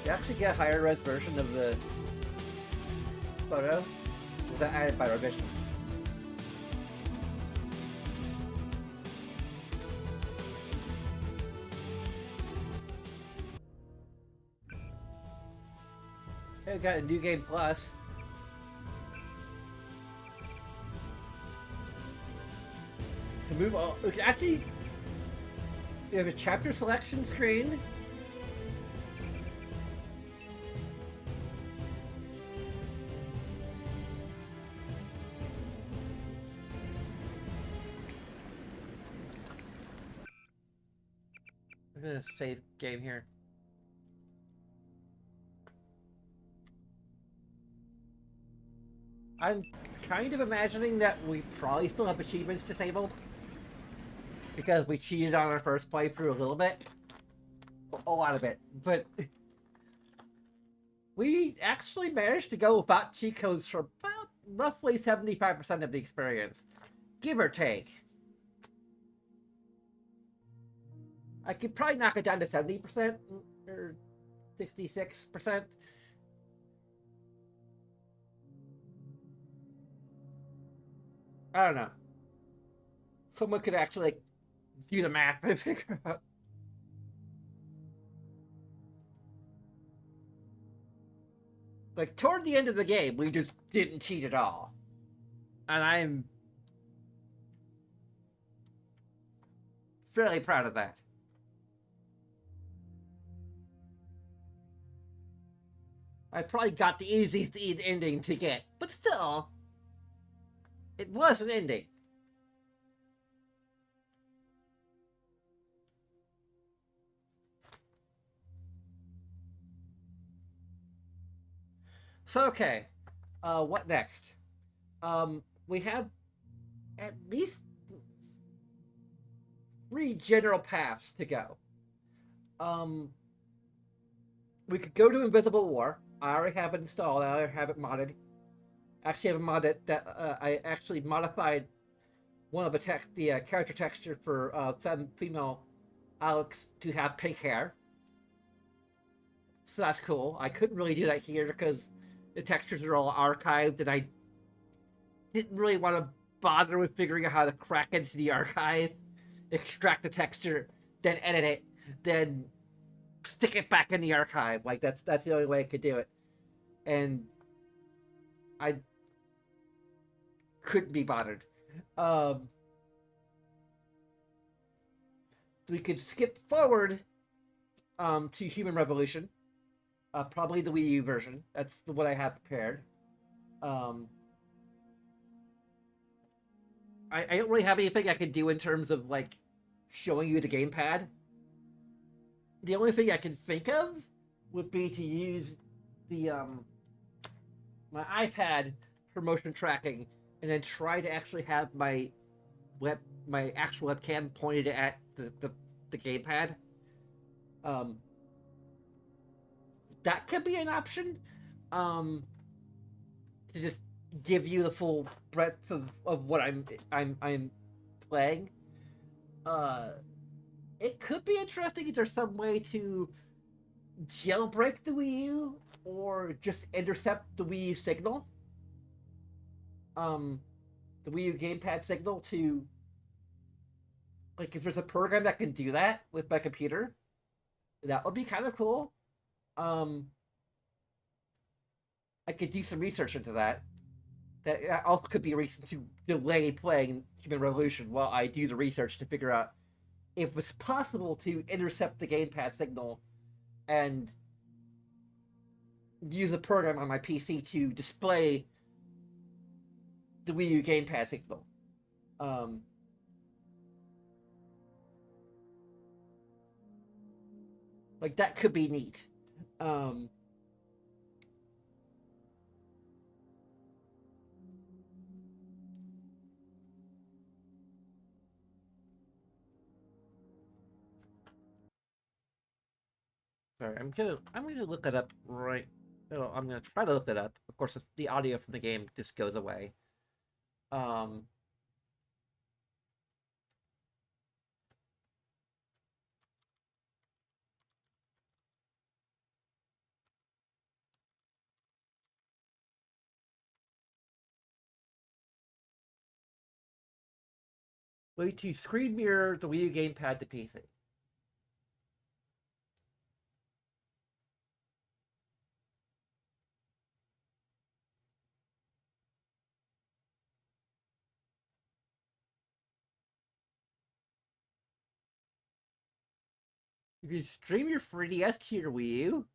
You actually get a higher res version of the photo? Was that added by revision? Hey, we got a new game plus. To move on, we can actually. We have a chapter selection screen. I'm gonna save game here. I'm kind of imagining that we probably still have achievements disabled because we cheated on our first playthrough a little bit. A lot of it. But we actually managed to go without cheat codes for about roughly 75% of the experience. Give or take. I could probably knock it down to 70% or 66%. I don't know. Someone could actually like, do the math and figure out. Like, toward the end of the game, we just didn't cheat at all. And I'm fairly proud of that. I probably got the easiest ending to get, but still, it was an ending. So, okay, what next? We have at least 3 general paths to go. We could go to Invisible War. I already have it installed. I already have it modded. Actually, have a mod that I actually modified one of the character texture for female Alex to have pink hair. So that's cool. I couldn't really do that here because the textures are all archived, and I didn't really want to bother with figuring out how to crack into the archive, extract the texture, then edit it, then stick it back in the archive. Like that's the only way I could do it, and I couldn't be bothered. We could skip forward to Human Revolution. Probably the Wii U version. That's what I have prepared. I don't really have anything I can do in terms of like showing you the gamepad. The only thing I can think of would be to use the my iPad for motion tracking, and then try to actually have my actual webcam pointed at the gamepad. That could be an option. To just give you the full breadth of what I'm playing. It could be interesting if there's some way to jailbreak the Wii U or just intercept the Wii U signal. The Wii U gamepad signal to, like, if there's a program that can do that with my computer, that would be kind of cool. I could do some research into that. That also could be a reason to delay playing Human Revolution while I do the research to figure out if it's possible to intercept the gamepad signal and use a program on my PC to display the Wii U gamepad signal. Like, that could be neat. Sorry, I'm gonna look it up right. No, I'm gonna try to look it up. Of course, the audio from the game just goes away. Way to screen mirror the Wii U gamepad to PC. You can stream your 3DS to your Wii U.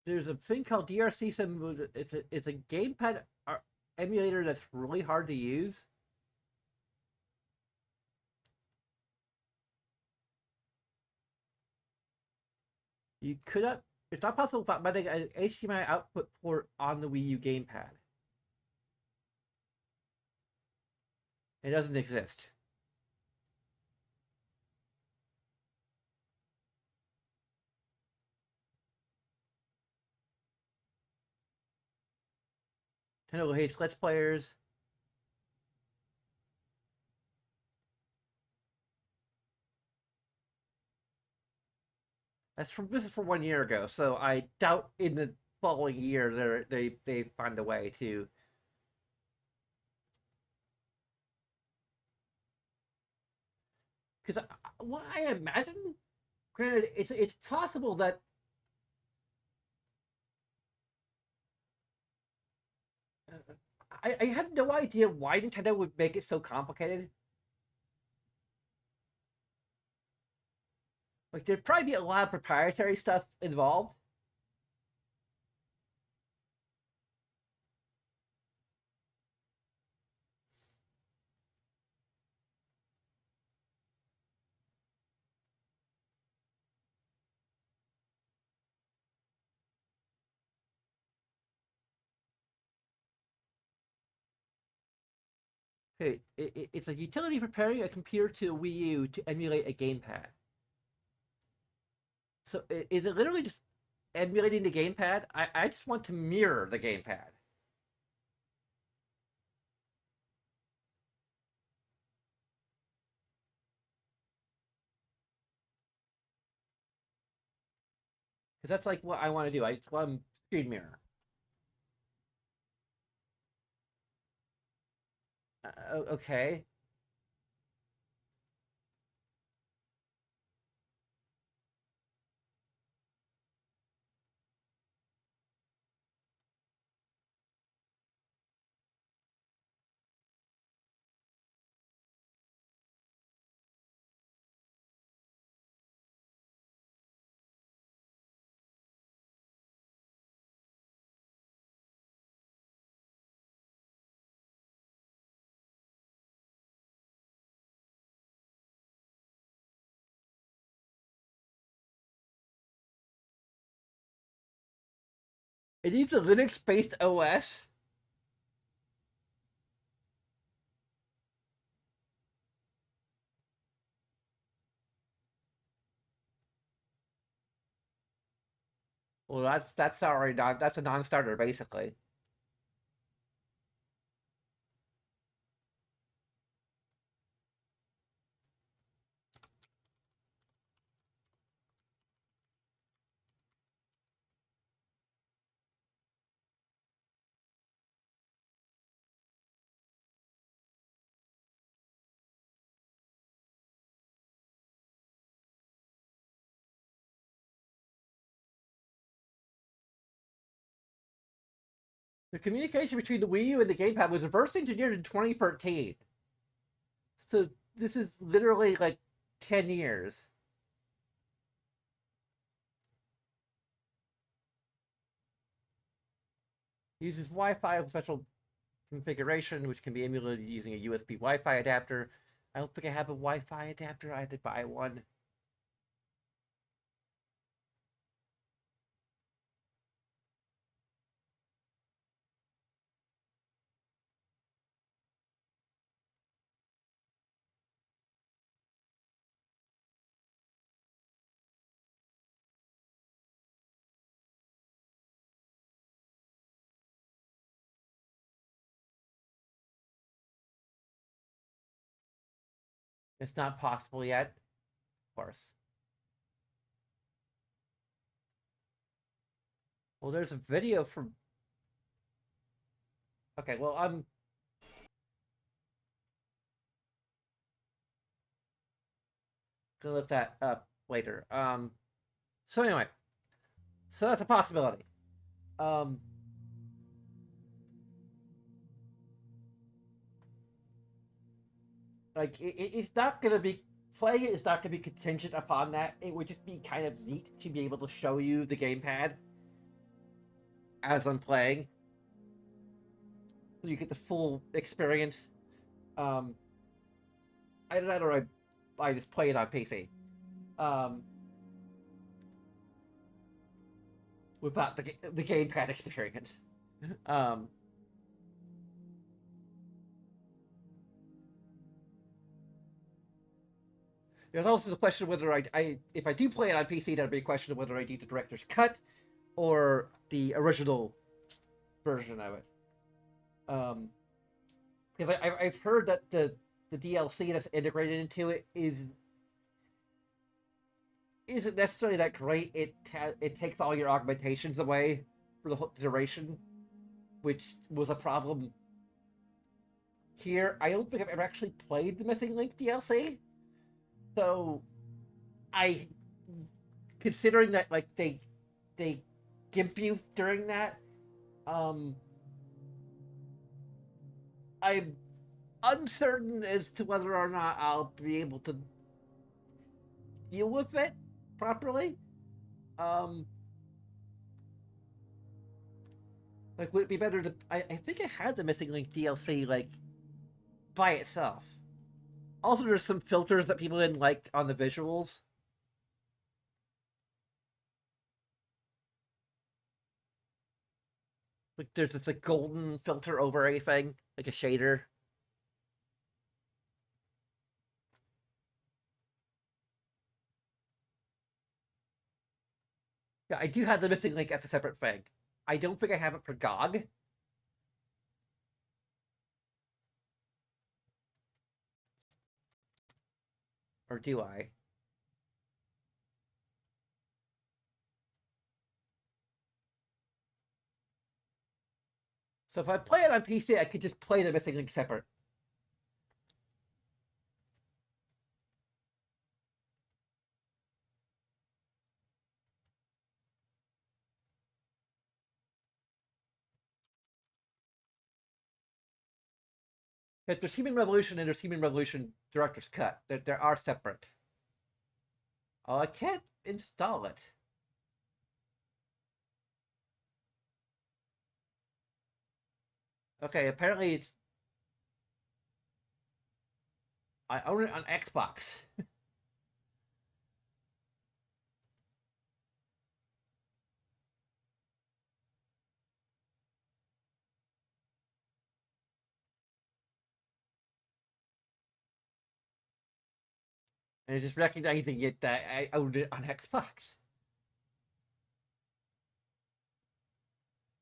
There's a thing called DRC Sim. It's a gamepad emulator that's really hard to use. You could not. It's not possible without mounting an HDMI output port on the Wii U gamepad. It doesn't exist. Nintendo hates Let's Players. This is from 1 year ago, so I doubt in the following year they find a way to. Because what I imagine, granted, it's possible that I have no idea why Nintendo would make it so complicated. Like, there'd probably be a lot of proprietary stuff involved. Okay, it's a utility preparing a computer to a Wii U to emulate a gamepad. So is it literally just emulating the gamepad? I just want to mirror the gamepad. Because that's like what I want to do. I just want to screen mirror. Okay. It needs a Linux-based OS. Well, that's already not. That's a non-starter, basically. The communication between the Wii U and the gamepad was reverse engineered in 2013. So this is literally like 10 years. Uses Wi-Fi with special configuration, which can be emulated using a USB Wi-Fi adapter. I don't think I have a Wi-Fi adapter. I had to buy one. It's not possible yet, of course. Well, there's a video from. Okay, well, Gonna look that up later. So anyway, so that's a possibility. Like it's not gonna be playing it is not gonna be contingent upon that. It would just be kind of neat to be able to show you the gamepad as I'm playing, so you get the full experience. Either that or I just play it on PC. Without the gamepad experience. There's also the question of whether if I do play it on PC, that'll be a question of whether I need the director's cut or the original version of it. Because I've heard that the DLC that's integrated into it isn't necessarily that great. It takes all your augmentations away for the whole duration, which was a problem here. I don't think I've ever actually played the Missing Link DLC, so considering that like they gimp you during that, I'm uncertain as to whether or not I'll be able to deal with it properly. Like, would it be better to? I think I had the Missing Link DLC like by itself. Also, there's some filters that people didn't like on the visuals. Like, there's just a golden filter over everything, like a shader. Yeah, I do have the Missing Link as a separate thing. I don't think I have it for GOG. Or do I? So if I play it on PC, I could just play the Missing Link separate. But there's Human Revolution and there's Human Revolution Director's Cut. They are separate. Oh, I can't install it. Okay, apparently it's... I own it on Xbox. And just recognizing it that I owned it on Xbox.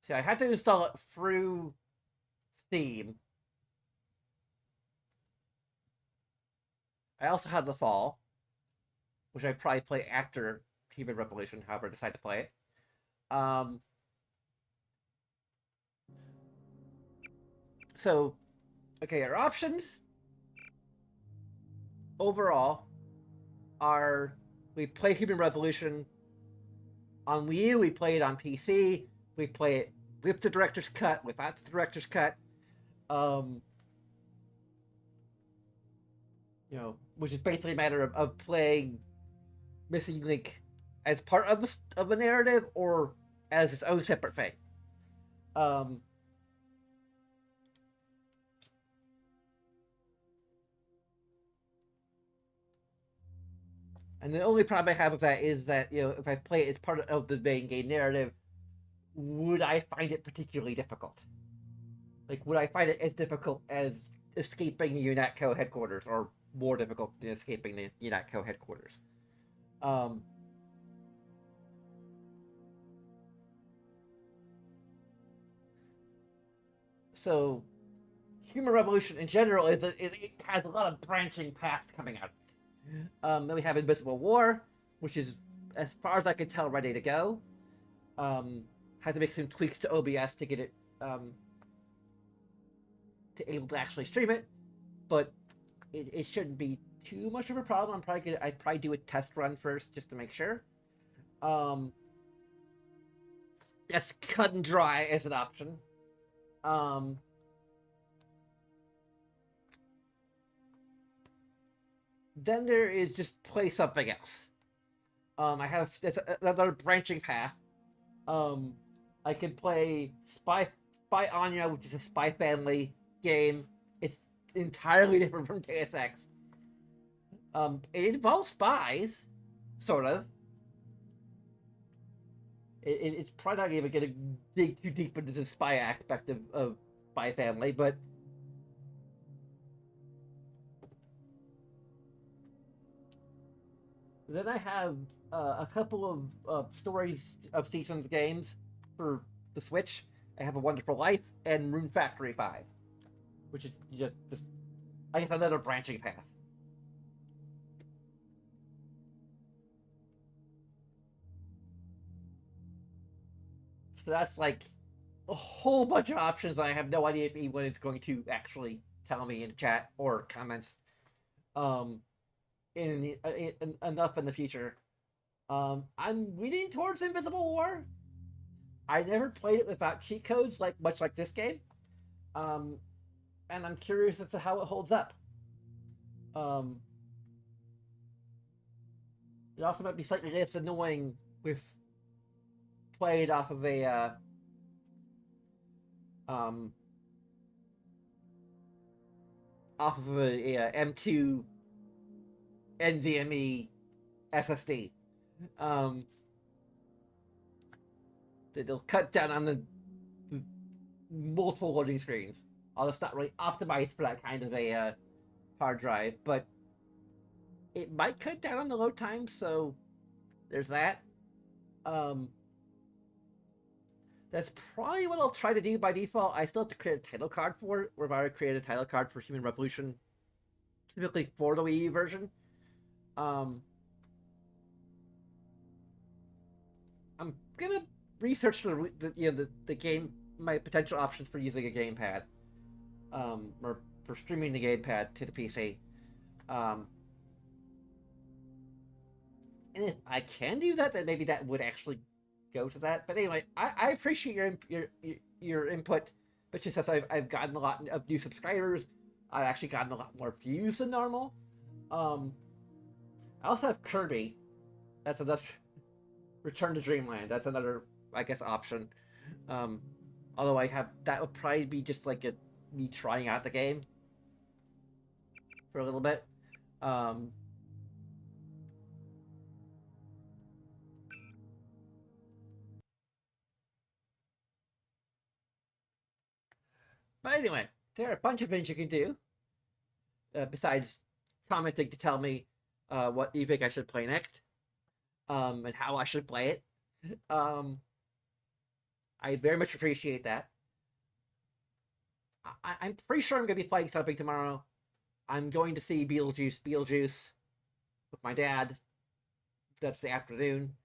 So I had to install it through Steam. I also had The Fall, which I probably play after Human Revolution, however I decide to play it. So, okay, our options overall are we play Human Revolution on Wii U, we play it on PC, we play it with the director's cut, without the director's cut. Which is basically a matter of playing Missing Link as part of a narrative or as its own separate thing. And the only problem I have with that is that, if I play it as part of the main game narrative, would I find it particularly difficult? Like, would I find it as difficult as escaping the UNATCO headquarters, or more difficult than escaping the UNATCO headquarters? So, Human Revolution in general it has a lot of branching paths coming out. Then we have Invisible War, which is, as far as I can tell, ready to go. Had to make some tweaks to OBS to get it to able to actually stream it, but it shouldn't be too much of a problem. I'd probably do a test run first just to make sure. That's cut and dry as an option. Then there is just play something else. I have another branching path. I can play Spy Anya, which is a Spy Family game. It's entirely different from Deus Ex. It involves spies, sort of. It's probably not even going to dig too deep into the spy aspect of Spy Family, but then I have a couple of Stories of Seasons games for the Switch. I have A Wonderful Life and Rune Factory 5, which is just I guess another branching path. So that's like a whole bunch of options. I have no idea if anyone is going to actually tell me in chat or comments. Enough in the future. I'm leaning towards Invisible War. I never played it without cheat codes, much like this game. And I'm curious as to how it holds up. It also might be slightly less annoying with played off of a M2 NVMe SSD. It'll cut down on the multiple loading screens. Although it's not really optimized for that kind of a hard drive, but it might cut down on the load time, so there's that. That's probably what I'll try to do by default. I still have to create a title card for it, where I create a title card for Human Revolution, typically for the Wii U version. I'm gonna research the game, my potential options for using a gamepad, or for streaming the gamepad to the PC. And if I can do that, then maybe that would actually go to that. But anyway, I appreciate your input, which is that I've gotten a lot of new subscribers. I've actually gotten a lot more views than normal. I also have Kirby. That's another Return to Dreamland. That's another, I guess, option. Although that would probably be just like me trying out the game for a little bit. But anyway, there are a bunch of things you can do besides commenting to tell me what you think I should play next, and how I should play it. I very much appreciate that. I'm pretty sure I'm going to be playing something tomorrow. I'm going to see Beetlejuice with my dad. That's the afternoon.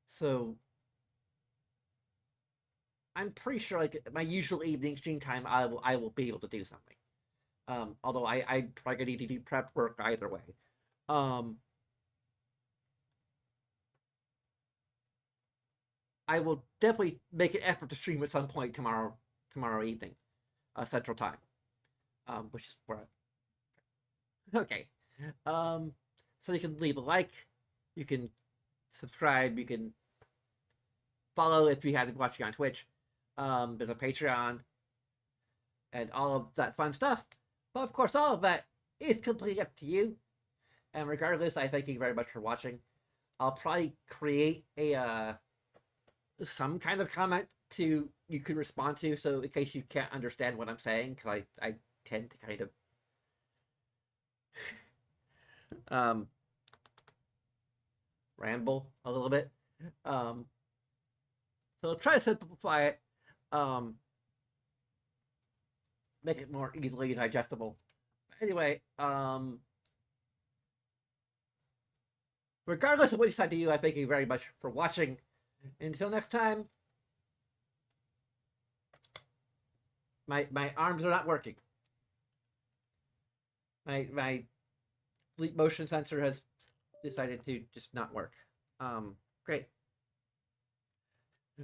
So I'm pretty sure, like my usual evening stream time, I will be able to do something. Although I probably need to do prep work either way. I will definitely make an effort to stream at some point tomorrow evening, Central Time. Which is where. Okay. So you can leave a like, you can subscribe, you can follow if you have been watching on Twitch. There's a Patreon, and all of that fun stuff. But of course, all of that is completely up to you. And regardless, I thank you very much for watching. I'll probably create a some kind of comment you could respond to, so in case you can't understand what I'm saying, because I tend to kind of ramble a little bit. So I'll try to simplify it, make it more easily digestible. Anyway, regardless of what you decide to do, I thank you very much for watching. Until next time, my arms are not working. My sleep motion sensor has decided to just not work. Great.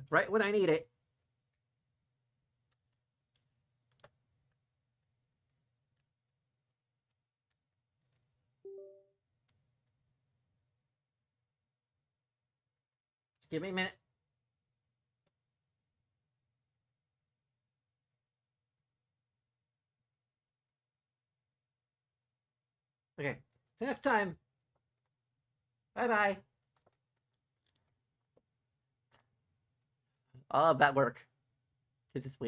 Right when I need it. Just give me a minute. Okay. Till next time. Bye-bye. All of that work to just wait.